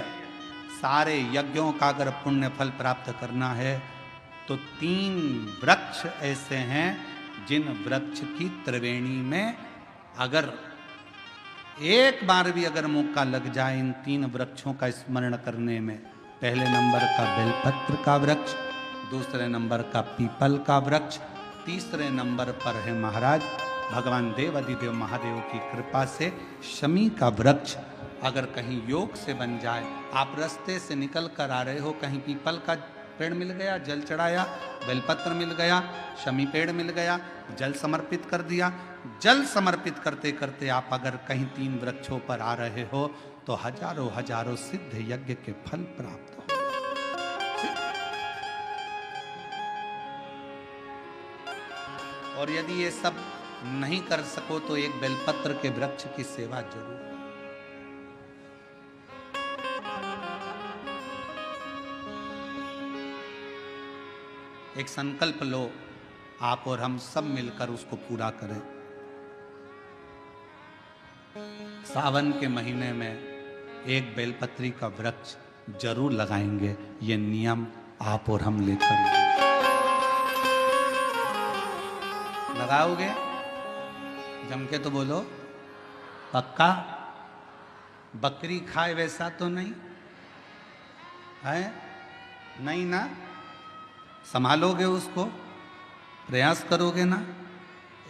Speaker 1: सारे यज्ञों का अगर पुण्य फल प्राप्त करना है तो 3 वृक्ष ऐसे हैं जिन वृक्ष की त्रिवेणी में अगर एक बार भी अगर मौका लग जाए इन 3 वृक्षों का स्मरण करने में पहले नंबर का बेलपत्र का वृक्ष, दूसरे नंबर का पीपल का वृक्ष, तीसरे नंबर पर है महाराज भगवान देव अधिदेव महादेव की कृपा से शमी का वृक्ष। अगर कहीं योग से बन जाए, आप रास्ते से निकल कर आ रहे हो, कहीं पीपल का पेड़ मिल गया, जल चढ़ाया, बेलपत्र मिल गया, शमी पेड़ मिल गया, जल समर्पित कर दिया। जल समर्पित करते करते आप अगर कहीं 3 वृक्षों पर आ रहे हो तो हजारों हजारों सिद्ध यज्ञ के फल प्राप्त हो। और यदि ये सब नहीं कर सको तो एक बेलपत्र के वृक्ष की सेवा जरूर। एक संकल्प लो, आप और हम सब मिलकर उसको पूरा करें। सावन के महीने में एक बेलपत्री का वृक्ष जरूर लगाएंगे। ये नियम आप और हम लेकर लगाओगे? जम के तो बोलो, पक्का? बकरी खाए वैसा तो नहीं है? नहीं ना? संभालोगे उसको, प्रयास करोगे ना?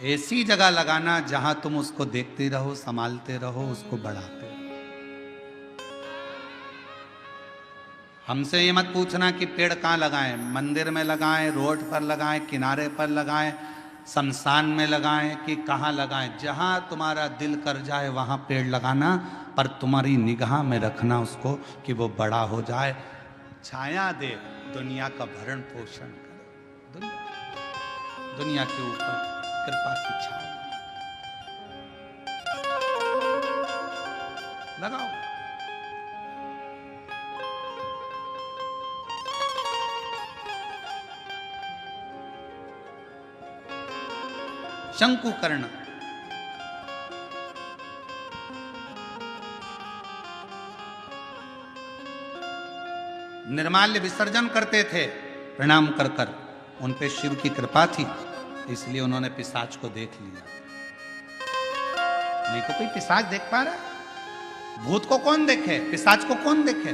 Speaker 1: ऐसी जगह लगाना जहां तुम उसको देखते रहो, संभालते रहो, उसको बढ़ाते रहो। हमसे ये मत पूछना कि पेड़ कहाँ लगाएं, मंदिर में लगाएं, रोड पर लगाएं, किनारे पर लगाएं, शमशान में लगाएं कि कहाँ लगाएं। जहां तुम्हारा दिल कर जाए वहां पेड़ लगाना, पर तुम्हारी निगाह में रखना उसको कि वो बड़ा हो जाए, छाया दे, दुनिया का भरण पोषण करे, दुनिया के ऊपर कृपा की छाया लगाओ। शंकुकर्ण निर्माल्य विसर्जन करते थे प्रणाम कर कर। उन पे शिव की कृपा थी, इसलिए उन्होंने पिशाच को देख लिया। नहीं तो कोई पिशाच देख पा रहा है? भूत को कौन देखे, पिशाच को कौन देखे?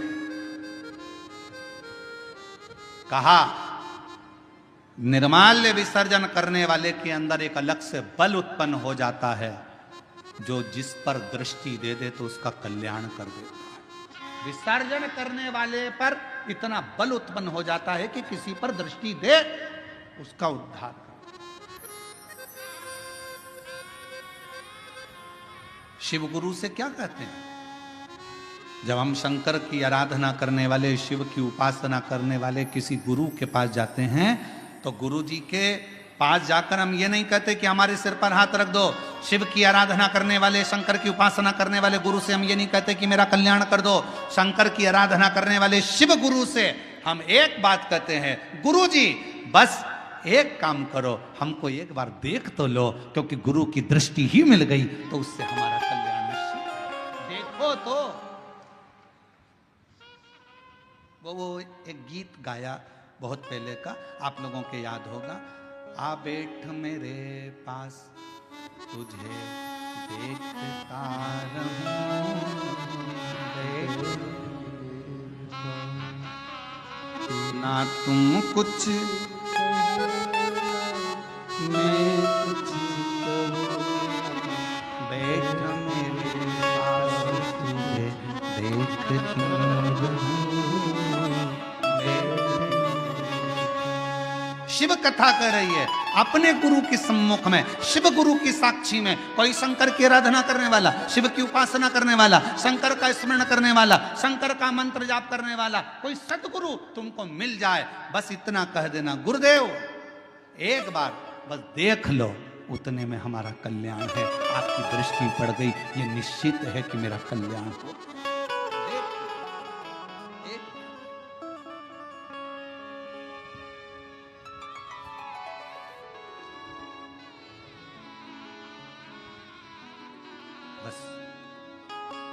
Speaker 1: कहा निर्माल्य विसर्जन करने वाले के अंदर एक अलग से बल उत्पन्न हो जाता है, जो जिस पर दृष्टि दे दे तो उसका कल्याण कर देता है। विसर्जन करने वाले पर इतना बल उत्पन्न हो जाता है कि किसी पर दृष्टि दे उसका उद्धार कर। शिव गुरु से क्या कहते हैं? जब हम शंकर की आराधना करने वाले, शिव की उपासना करने वाले किसी गुरु के पास जाते हैं तो गुरु जी के पास जाकर हम ये नहीं कहते कि हमारे सिर पर हाथ रख दो। शिव की आराधना करने वाले, शंकर की उपासना करने वाले गुरु से हम ये नहीं कहते कि मेरा कल्याण कर दो। शंकर की आराधना करने वाले शिव गुरु से हम एक बात कहते हैं, गुरु जी बस एक काम करो, हमको एक बार देख तो लो, क्योंकि गुरु की दृष्टि ही मिल गई तो उससे हमारा कल्याण निश्चित है। देखो तो वो एक गीत गाया बहुत पहले का, आप लोगों के याद होगा, आ बैठ मेरे पास तुझे देखता रहूं, ना तुम कुछ मैं कुछ कहूं, बैठ मेरे पास तुझे देखता रहूं। शिव कथा कर रही है अपने गुरु के सम्मुख में, शिव गुरु की साक्षी में। कोई शंकर की आराधना करने वाला, शिव की उपासना करने वाला, शंकर का स्मरण करने वाला, शंकर का मंत्र जाप करने वाला कोई सतगुरु तुमको मिल जाए, बस इतना कह देना, गुरुदेव एक बार बस देख लो, उतने में हमारा कल्याण है। आपकी दृष्टि पड़ गई, ये निश्चित है कि मेरा कल्याण हो। बस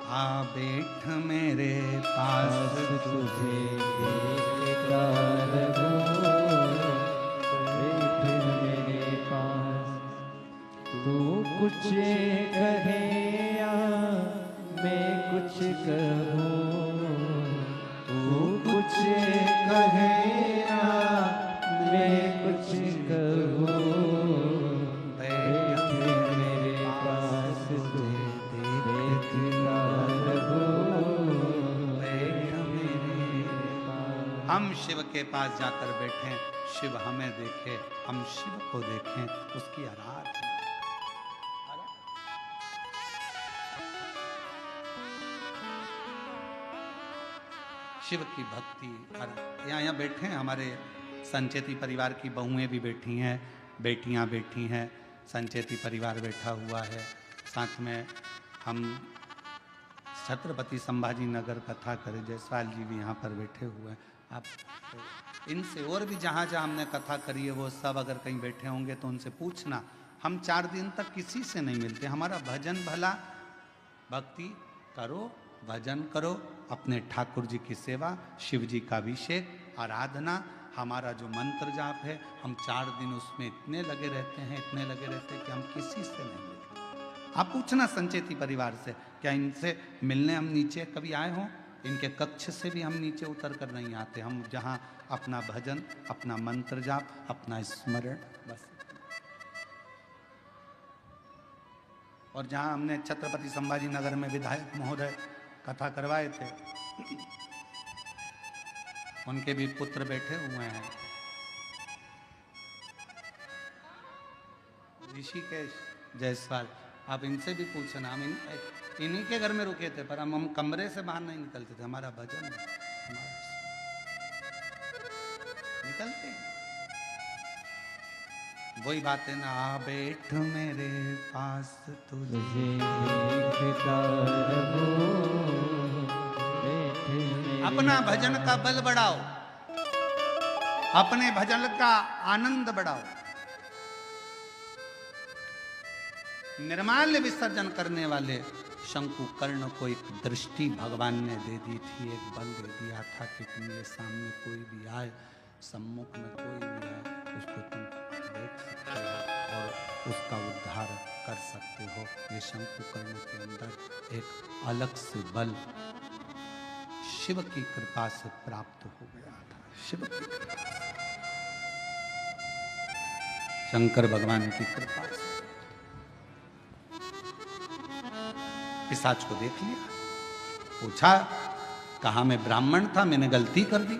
Speaker 1: आ बैठ मेरे पास
Speaker 2: तुझे देखता रहूं, बैठ मेरे पास, तू कुछ कहे या मैं कुछ कहूँ, तू कुछ
Speaker 1: हम शिव के पास जाकर बैठे, शिव हमें देखे, हम शिव को देखें, उसकी आराधना। शिव की भक्ति। यहाँ बैठे हैं हमारे संचेती परिवार की बहुएं भी बैठी हैं, बेटियां बैठी हैं, संचेती परिवार बैठा हुआ है, साथ में हम छत्रपति संभाजी नगर कथा करे जयसवाल जी भी यहाँ पर बैठे हुए हैं। आप इनसे और भी जहाँ जहाँ हमने कथा करी है वो सब अगर कहीं बैठे होंगे तो उनसे पूछना। हम 4 दिन तक किसी से नहीं मिलते। हमारा भजन भला, भक्ति करो, भजन करो, अपने ठाकुर जी की सेवा, शिव जी का अभिषेक, आराधना, हमारा जो मंत्र जाप है, हम 4 दिन उसमें इतने लगे रहते हैं, इतने लगे रहते हैं कि हम किसी से नहीं मिलते। आप पूछना संचेती परिवार से, क्या इनसे मिलने हम नीचे कभी आए हों? इनके कक्ष से भी हम नीचे उतर कर नहीं आते। हम जहाँ अपना भजन, अपना मंत्र जाप, अपना स्मरण, बस। और जहाँ हमने छत्रपति संभाजी नगर में विधायक महोदय कथा करवाए थे, उनके भी पुत्र बैठे हुए हैं, ऋषिकेश जायसवाल। आप इनसे भी पूछना। हम इन्हीं के घर में रुके थे, पर हम कमरे से बाहर नहीं निकलते थे। हमारा भजन निकलते वही बात है ना, आ बैठ मेरे पास तुझे
Speaker 2: देखता रहूं, बैठ मेरे
Speaker 1: अपना भजन का बल बढ़ाओ, अपने भजन का आनंद बढ़ाओ। निर्माल्य विसर्जन करने वाले शंकु कर्ण को एक दृष्टि भगवान ने दे दी थी, एक बल दे दिया था कि तुम ये सामने कोई भी आए, सम्मुख में कोई भी आए, उसको तुम देख सकते हो और उसका उद्धार कर सकते हो। ये शंकु कर्ण के अंदर एक अलग से बल शिव की कृपा से प्राप्त हो गया था। शिव की कृपा से, शंकर भगवान की कृपा से। पिशाच को देख लिया, पूछा, कहा मैं ब्राह्मण था, मैंने गलती कर दी।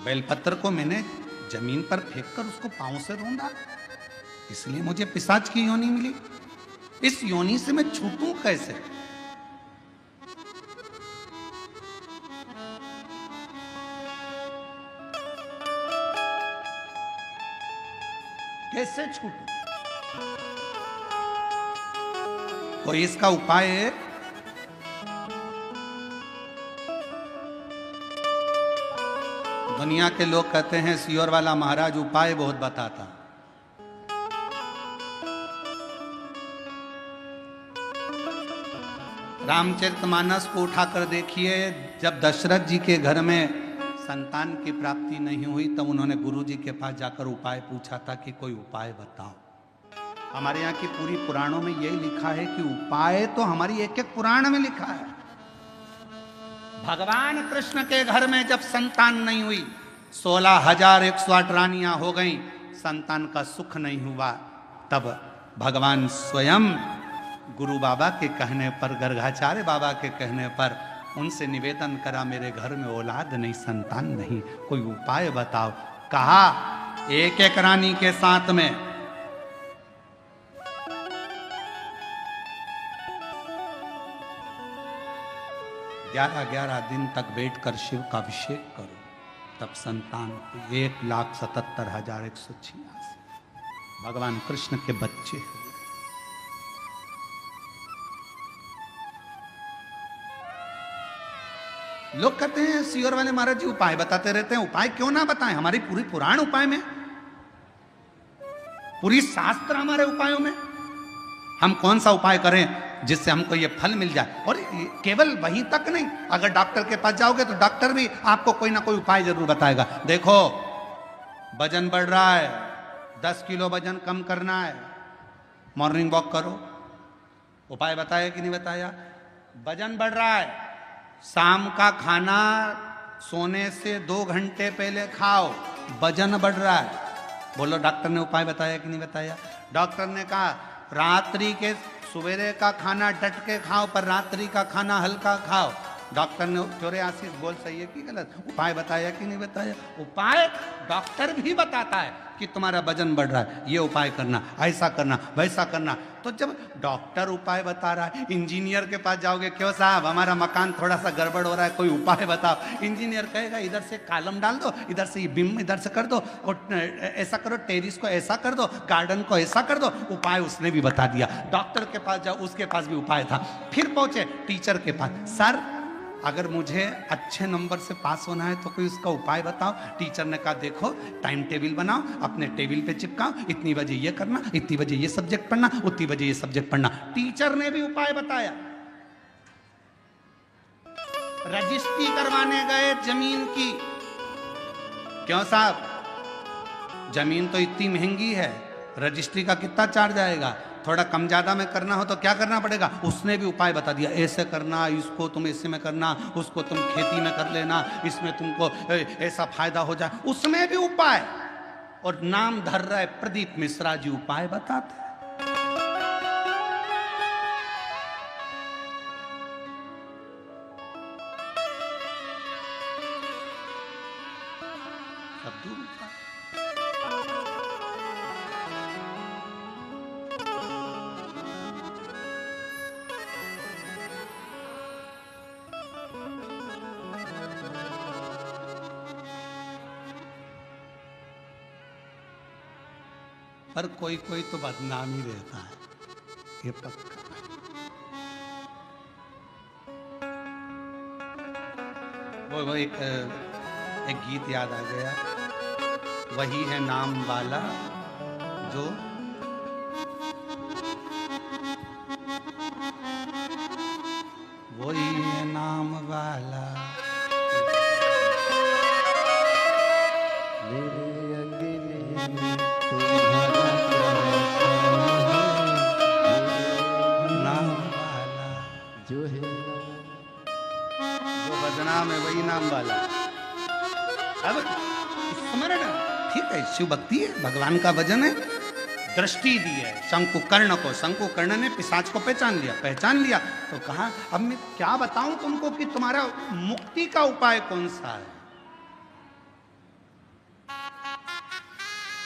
Speaker 1: बेलपत्र को मैंने जमीन पर फेंककर उसको पांव से रोंदा, इसलिए मुझे पिशाच की योनि मिली। इस योनि से मैं छूटूं कैसे? कैसे छूटूं? कोई इसका उपाय है? दुनिया के लोग कहते हैं सियोर वाला महाराज उपाय बहुत बताता। रामचरितमानस को उठाकर देखिए, जब दशरथ जी के घर में संतान की प्राप्ति नहीं हुई तब उन्होंने गुरु जी के पास जाकर उपाय पूछा था कि कोई उपाय बताओ। हमारे यहाँ की पूरी पुराणों में यही लिखा है कि उपाय तो हमारी एक एक पुराण में लिखा है। भगवान कृष्ण के घर में जब संतान नहीं हुई, 16,108 रानियां हो गईं, संतान का सुख नहीं हुआ, तब भगवान स्वयं गुरु बाबा के कहने पर, गर्गाचार्य बाबा के कहने पर उनसे निवेदन करा, मेरे घर में औलाद नहीं, संतान नहीं, कोई उपाय बताओ। कहा, एक एक रानी के साथ में 11 दिन तक बैठकर शिव का अभिषेक करो, तब संतान 1,77,186 भगवान कृष्ण के बच्चे हुए। लोग कहते हैं सियोर वाले महाराज जी उपाय बताते रहते हैं। उपाय क्यों ना बताएं? हमारी पूरी पुराण उपाय में, पूरी शास्त्र हमारे उपायों में। हम कौन सा उपाय करें जिससे हमको ये फल मिल जाए? और केवल वहीं तक नहीं, अगर डॉक्टर के पास जाओगे तो डॉक्टर भी आपको कोई ना कोई उपाय जरूर बताएगा। देखो, वजन बढ़ रहा है, 10 किलो वजन कम करना है, मॉर्निंग वॉक करो। उपाय बताया कि नहीं बताया? वजन बढ़ रहा है, शाम का खाना सोने से 2 घंटे पहले खाओ, वजन बढ़ रहा है। बोलो, डॉक्टर ने उपाय बताया कि नहीं बताया? डॉक्टर ने कहा रात्रि के, सवेरे का खाना डट के खाओ, पर रात्रि का खाना हल्का खाओ। डॉक्टर ने क्योरे आशीष बोल सही है कि गलत, उपाय बताया कि नहीं बताया? उपाय डॉक्टर भी बताता है कि तुम्हारा वजन बढ़ रहा है, ये उपाय करना, ऐसा करना, वैसा करना। तो जब डॉक्टर उपाय बता रहा है, इंजीनियर के पास जाओगे, क्यों साहब हमारा मकान थोड़ा सा गड़बड़ हो रहा है, कोई उपाय बताओ। इंजीनियर कहेगा इधर से कॉलम डाल दो, इधर से ये बिम इधर से कर दो, और ऐसा करो, टेरिस को ऐसा कर दो, गार्डन को ऐसा कर दो। उपाय उसने भी बता दिया। डॉक्टर के पास जाओ, उसके पास भी उपाय था। फिर पहुंचे टीचर के पास, सर अगर मुझे अच्छे नंबर से पास होना है तो कोई उसका उपाय बताओ। टीचर ने कहा देखो, टाइम टेबल बनाओ, अपने टेबल पे चिपकाओ, इतनी बजे ये करना, इतनी बजे ये सब्जेक्ट पढ़ना, उतनी बजे ये सब्जेक्ट पढ़ना। टीचर ने भी उपाय बताया। रजिस्ट्री करवाने गए जमीन की, क्यों साहब जमीन तो इतनी महंगी है, रजिस्ट्री का कितना चार्ज आएगा, थोड़ा कम ज्यादा में करना हो तो क्या करना पड़ेगा? उसने भी उपाय बता दिया, ऐसे करना, इसको तुम ऐसे में करना, उसको तुम खेती में कर लेना, इसमें तुमको ऐसा फायदा हो जाए। उसमें भी उपाय। और नाम धर रहा है प्रदीप मिश्रा जी, उपाय बताते हैं। सब दूर उपाय। पर कोई कोई तो बदनाम ही रहता है, ये पक्का। वो एक गीत याद आ गया, वही है नाम वाला जो वही है नाम वाला नाम है, वही नाम वाला। अब स्मरण ठीक है, शिव भक्ति है, भगवान का भजन है। दृष्टि दी है शंकुकर्ण को, शंकुकर्ण ने पिशाच को पहचान लिया तो कहा अब मैं क्या बताऊं तुमको कि तुम्हारा मुक्ति का उपाय कौन सा है,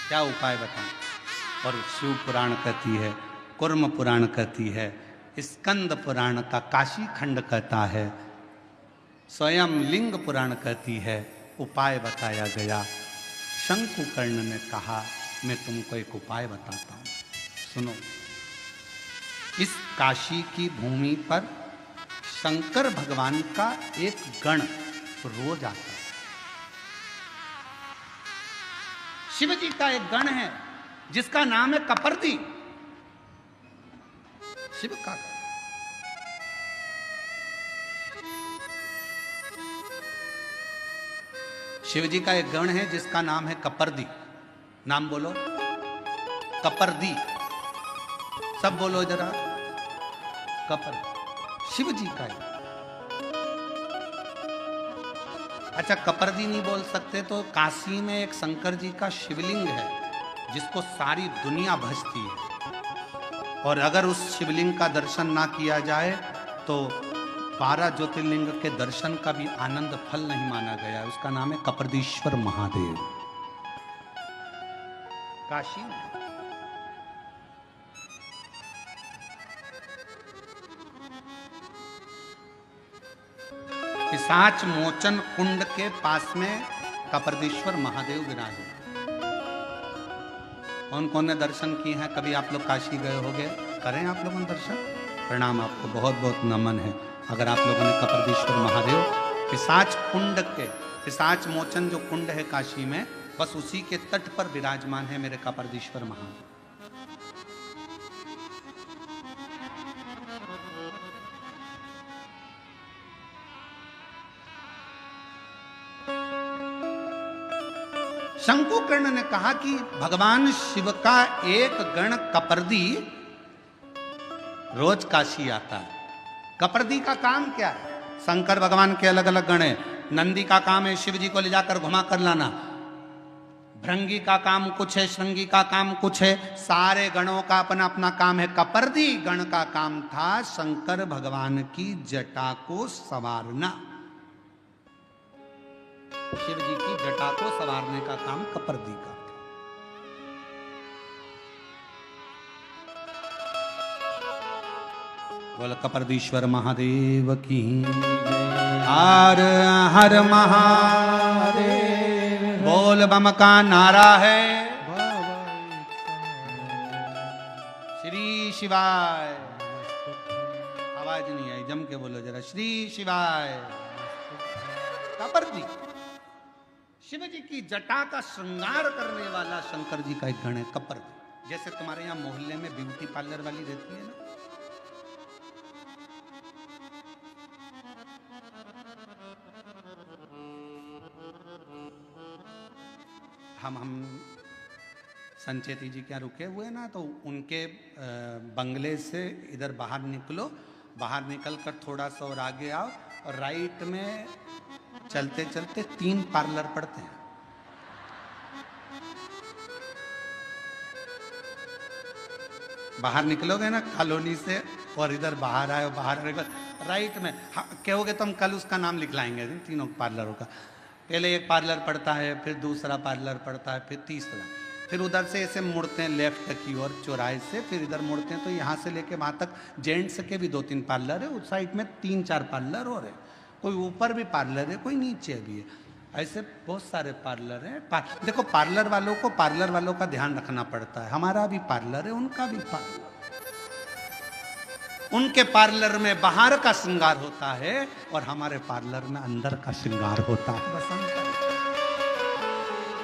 Speaker 1: क्या उपाय बताऊं? और शिव पुराण कहती है, कुर्म पुराण कहती है, स्कंद पुराण का काशी खंड कहता है, स्वयं लिंग पुराण कहती है, उपाय बताया गया। शंकुकर्ण ने कहा मैं तुमको एक उपाय बताता हूं, सुनो। इस काशी की भूमि पर शंकर भगवान का एक गण रोज आता है। शिव जी का एक गण है जिसका नाम है कपर्दी। शिव का शिव जी का एक गण है जिसका नाम है कपर्दी। नाम बोलो, कपर्दी, सब बोलो जरा, कपर, शिव जी का है। अच्छा कपर्दी नहीं बोल सकते तो काशी में एक शंकर जी का शिवलिंग है जिसको सारी दुनिया भजती है, और अगर उस शिवलिंग का दर्शन ना किया जाए तो 12 ज्योतिर्लिंग के दर्शन का भी आनंद फल नहीं माना गया। उसका नाम है कपर्दीश्वर महादेव, काशी में। पिशाच मोचन कुंड के पास में कपर्दीश्वर महादेव विराजे। कौन कौन ने दर्शन किए हैं? कभी आप लोग काशी गए होंगे, करें आप लोगों ने दर्शन? प्रणाम, आपको बहुत बहुत नमन है। अगर आप लोगों ने कपर्दीश्वर महादेव पिशाच कुंड के, पिशाच मोचन जो कुंड है काशी में, बस उसी के तट पर विराजमान है मेरे कपर्दीश्वर महादेव। शंकुकर्ण ने कहा कि भगवान शिव का एक गण कपर्दी रोज काशी आता है। कपर्दी का काम क्या है? शंकर भगवान के अलग अलग गण है। नंदी का काम है शिव जी को ले जाकर घुमा कर लाना, भृंगी का काम कुछ है, श्रृंगी का काम कुछ है, सारे गणों का अपना अपना काम है। कपर्दी गण का काम था शंकर भगवान की जटा को संवारना। शिव जी की जटा को संवारने का काम कपर्दी का था। बोल कपर्दीश्वर महादेव की। हर हर महादेव। बोल बम का नारा है। श्री शिवाय। आवाज नहीं आई, जम के बोलो जरा, श्री शिवाय। कपर्दी शिव जी की जटा का श्रृंगार करने वाला शंकर जी का एक गण है कपर्दी। जैसे तुम्हारे यहाँ मोहल्ले में ब्यूटी पार्लर वाली रहती है ना, हम संचेती जी क्या रुके हुए ना, तो उनके बंगले से इधर बाहर निकलो, बाहर निकल कर थोड़ा सा और आगे आओ, और राइट में चलते चलते 3 पार्लर पड़ते हैं। बाहर निकलोगे ना कॉलोनी से और इधर बाहर आए, बाहर राइट में कहोगे तो हम कल उसका नाम लिख लाएंगे तीनों पार्लरों का। पहले एक पार्लर पड़ता है, फिर दूसरा पार्लर पड़ता है, फिर तीसरा, फिर उधर से ऐसे मुड़ते हैं लेफ्ट की ओर चौराहे से, फिर इधर मुड़ते हैं, तो यहाँ से लेके वहाँ तक जेंट्स के भी 2-3 पार्लर है, उस साइड में 3-4 पार्लर और है, कोई ऊपर भी पार्लर है, कोई नीचे भी है, ऐसे बहुत सारे पार्लर हैं। देखो पार्लर वालों का ध्यान रखना पड़ता है। हमारा भी पार्लर है, उनका भी पार्लर। उनके पार्लर में बाहर का श्रृंगार होता है और हमारे पार्लर में अंदर का श्रृंगार होता है। बसंत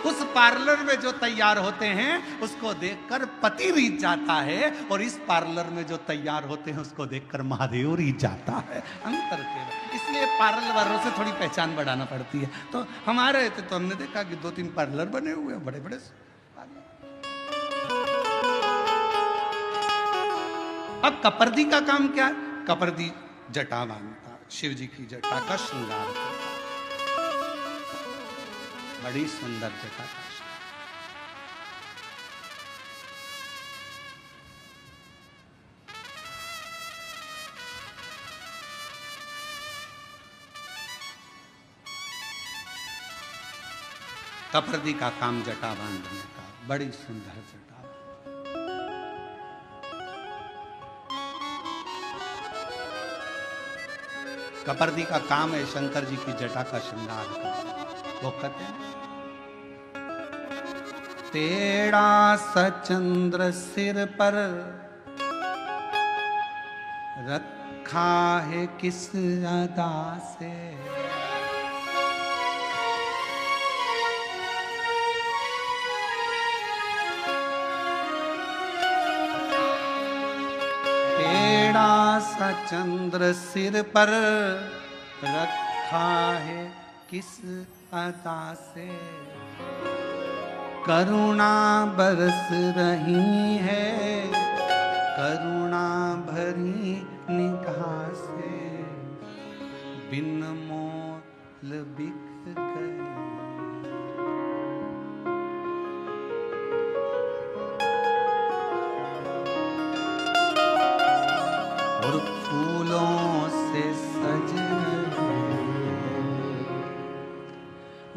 Speaker 1: उस पार्लर में जो तैयार होते हैं उसको देखकर पति रीझ जाता है, और इस पार्लर में जो तैयार होते हैं उसको देखकर महादेव रीझ जाता है। अंतर के इसलिए पार्लर वालों से थोड़ी पहचान बढ़ाना पड़ती है। तो हमारे तो हमने देखा कि 2-3 पार्लर बने हुए हैं, बड़े बड़े। अब कपर्दी का काम क्या है? कपर्दी जटा बांधता, शिव जी की जटा का श्रृंगार करता, बड़ी सुंदर जटा का श्रृंगार। कपर्दी का काम जटा बांधने का, बड़ी सुंदर जटा। कपर्दी का काम है शंकर जी की जटा का श्रृंगार करना। वो कहते हैं तेरा सचंद्र सिर पर रखा है किस अदा से, तेरा सा चंद्र सिर पर रखा है किस अदा से, करुणा बरस रही है करुणा भरी निगाह से, बिन मोल बिक गई। और फूलों से सज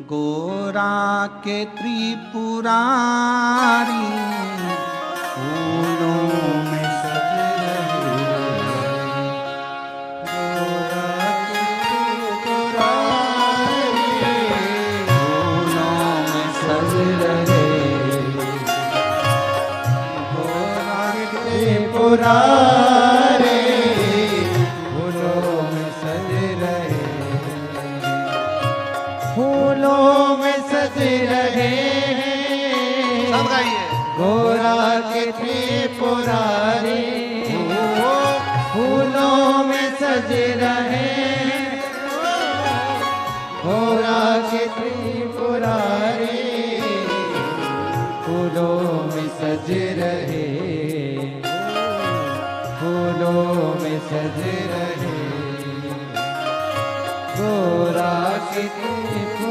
Speaker 1: गोरा के त्रिपुरारी, फूलों में सज गोरा के त्रिपुरारी, फूलों में सज रहे गोरा के त्रिपुरारी,
Speaker 2: गोरा के त्रिपुरारी, फूलों में सज रहे, गोरा के त्रिपुरारी, फूलों में सज रहे, फूलों में सज रहे, गोरा के त्रिपुरारी,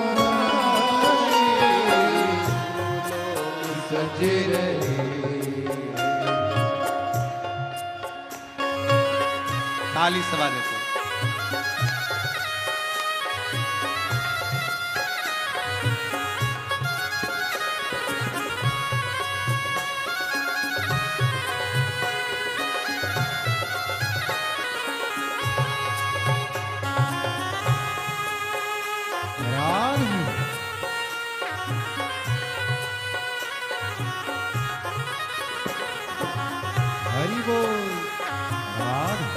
Speaker 1: ताली से वाले को।
Speaker 2: हरि बोल राधे।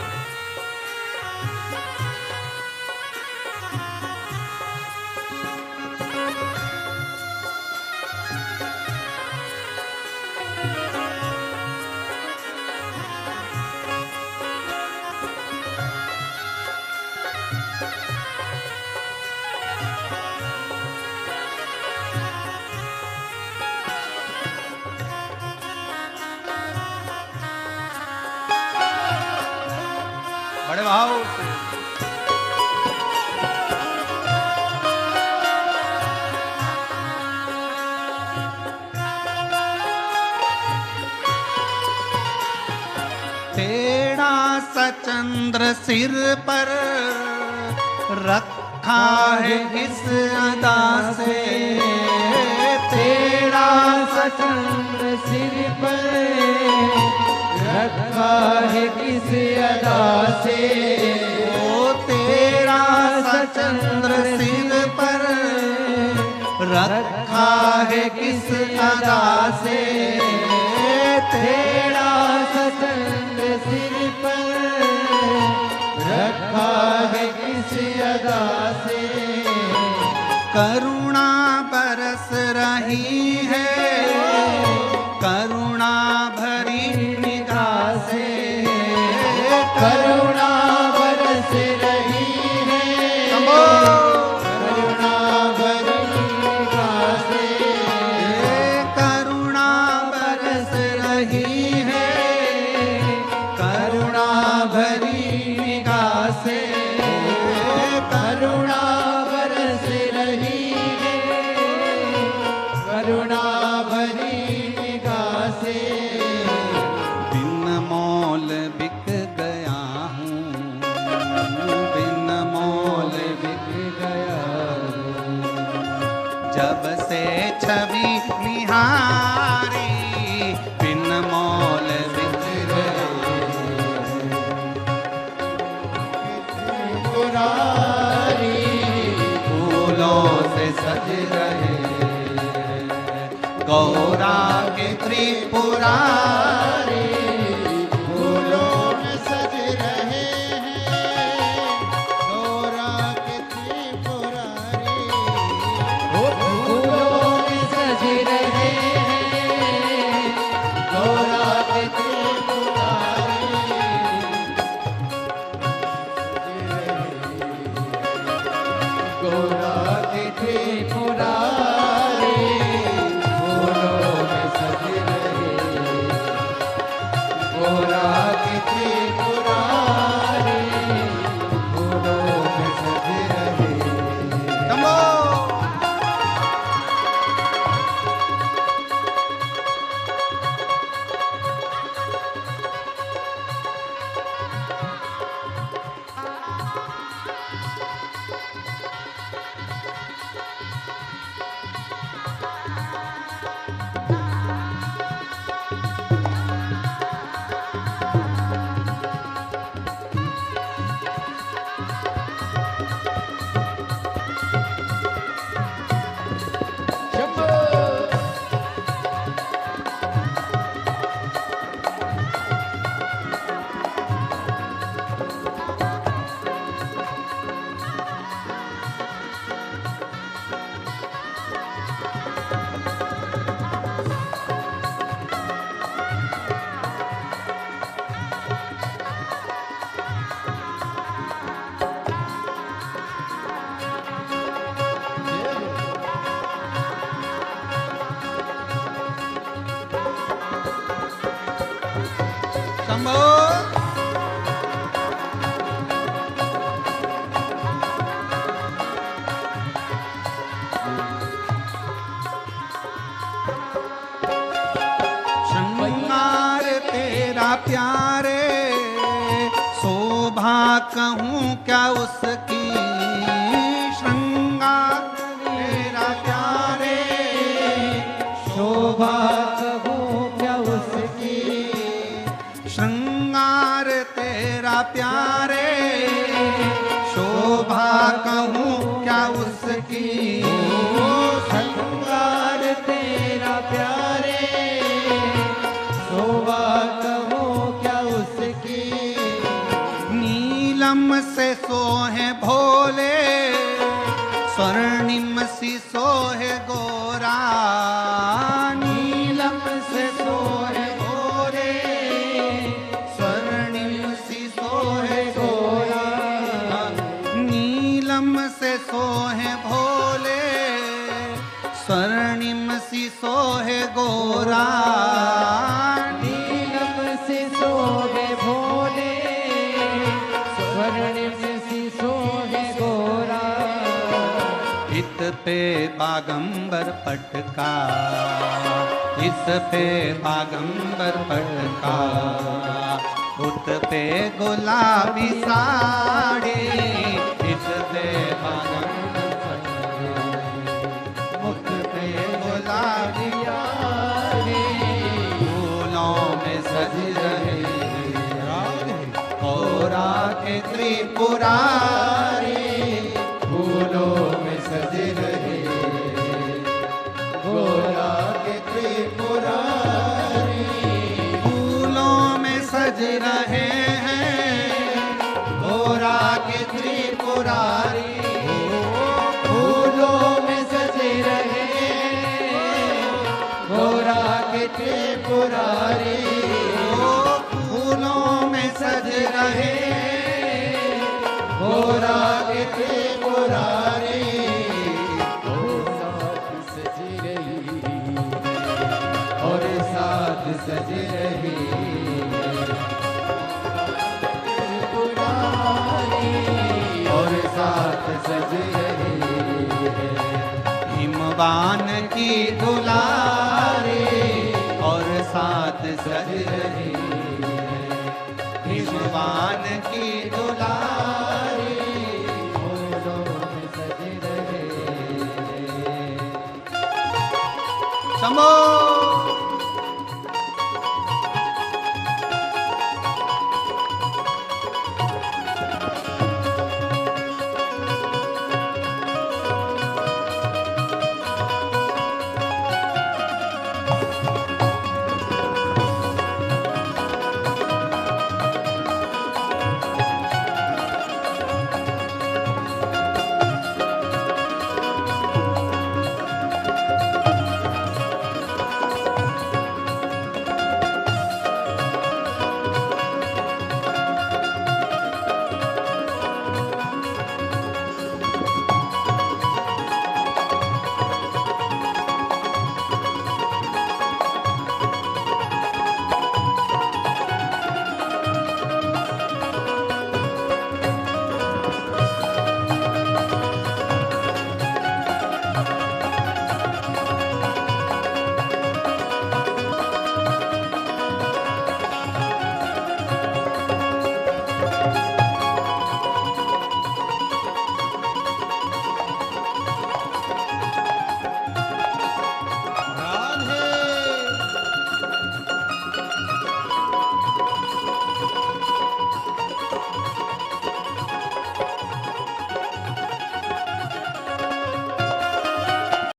Speaker 1: बड़े भाव से। तेरा सा चंद्र सिर पर रखा है इस अदा से,
Speaker 2: तेरा सा चंद्र सिर पर रखा है किस अदा से।
Speaker 1: ओ तेरा सा चंद्र सिर पर रखा है किस अदा से,
Speaker 2: तेरा सा चंद्र सिर पर रखा है किस अदा से।
Speaker 1: करुणा बरस रही है करुणा भरी निगाह से,
Speaker 2: करुणा बरस रही है करुणा भरी निगाह से।
Speaker 1: करुणा बरस रही है करुणा भरी निगाह से,
Speaker 2: करुणा बरस रही है करुणा भरी निगाह से।
Speaker 1: बिन मोल बिक गया हूँ बिन मोल
Speaker 2: बिक गया
Speaker 1: जब से छवि निहारी, बिन मोल बिक
Speaker 2: पुरारी
Speaker 1: फूलों से सज रहे गौरा के त्रिपुरारी,
Speaker 2: फूलों में सज रहे हैं गौरा के त्रिपुरारी। फूलों में सज रहे हैं गौरा के त्रिपुरारी। गौरा के त्रिपुरारी फूलों में सज रहे गौरा के त्रिपुरारी फूलों में सज रहे।
Speaker 1: कमो शंभो श्रृंगार तेरा प्यारे शोभा कहूँ क्या उसकी श्रृंगार तेरा प्यारे,
Speaker 2: शोभा कहूँ क्या उसकी,
Speaker 1: श्रृंगार तेरा प्यारे, शोभा कहूँ क्या उसकी,
Speaker 2: श्रृंगार तेरा प्यारे, शोभा कहूँ क्या उसकी।
Speaker 1: नीलम से सोहे भोले, स्वर्णिम सी सोहे गोरा,
Speaker 2: नीलम से सोहे
Speaker 1: भोले, स्वर्णिम सी सोहे गोरा, नीलम से सोहे भोले, स्वर्णिम सी सोहे गोरा,
Speaker 2: नीलम से सोहे भोले, स्वर्णिम सी सोहे गोरा।
Speaker 1: इत पे बागंबर पटका, इस पे बागंबर पटका, उत पे गुलाबी साड़ी, इस पे बागंबर पटका, उत पे गुलाबी साड़ी, फूलों में सज रहे गौरा के त्रिपुरारी,
Speaker 2: फूलों में सज रहे गोरा के त्रिपुरारी,
Speaker 1: फूलों में सज रहे हैं गोरा के त्रिपुरारी,
Speaker 2: फूलों में सज रहे गोरा के त्रिपुरारी,
Speaker 1: फूलों में सज रहे
Speaker 2: गोरा के त्रिपुरारी। और साथ सज रही, और साथ सज रही त्रिपुरारी, और साथ सज रही
Speaker 1: हिमवान की दुलारी, और साथ सज रही हिमवान की दुलारी,
Speaker 2: फूलों में सज रहे।
Speaker 1: शंभो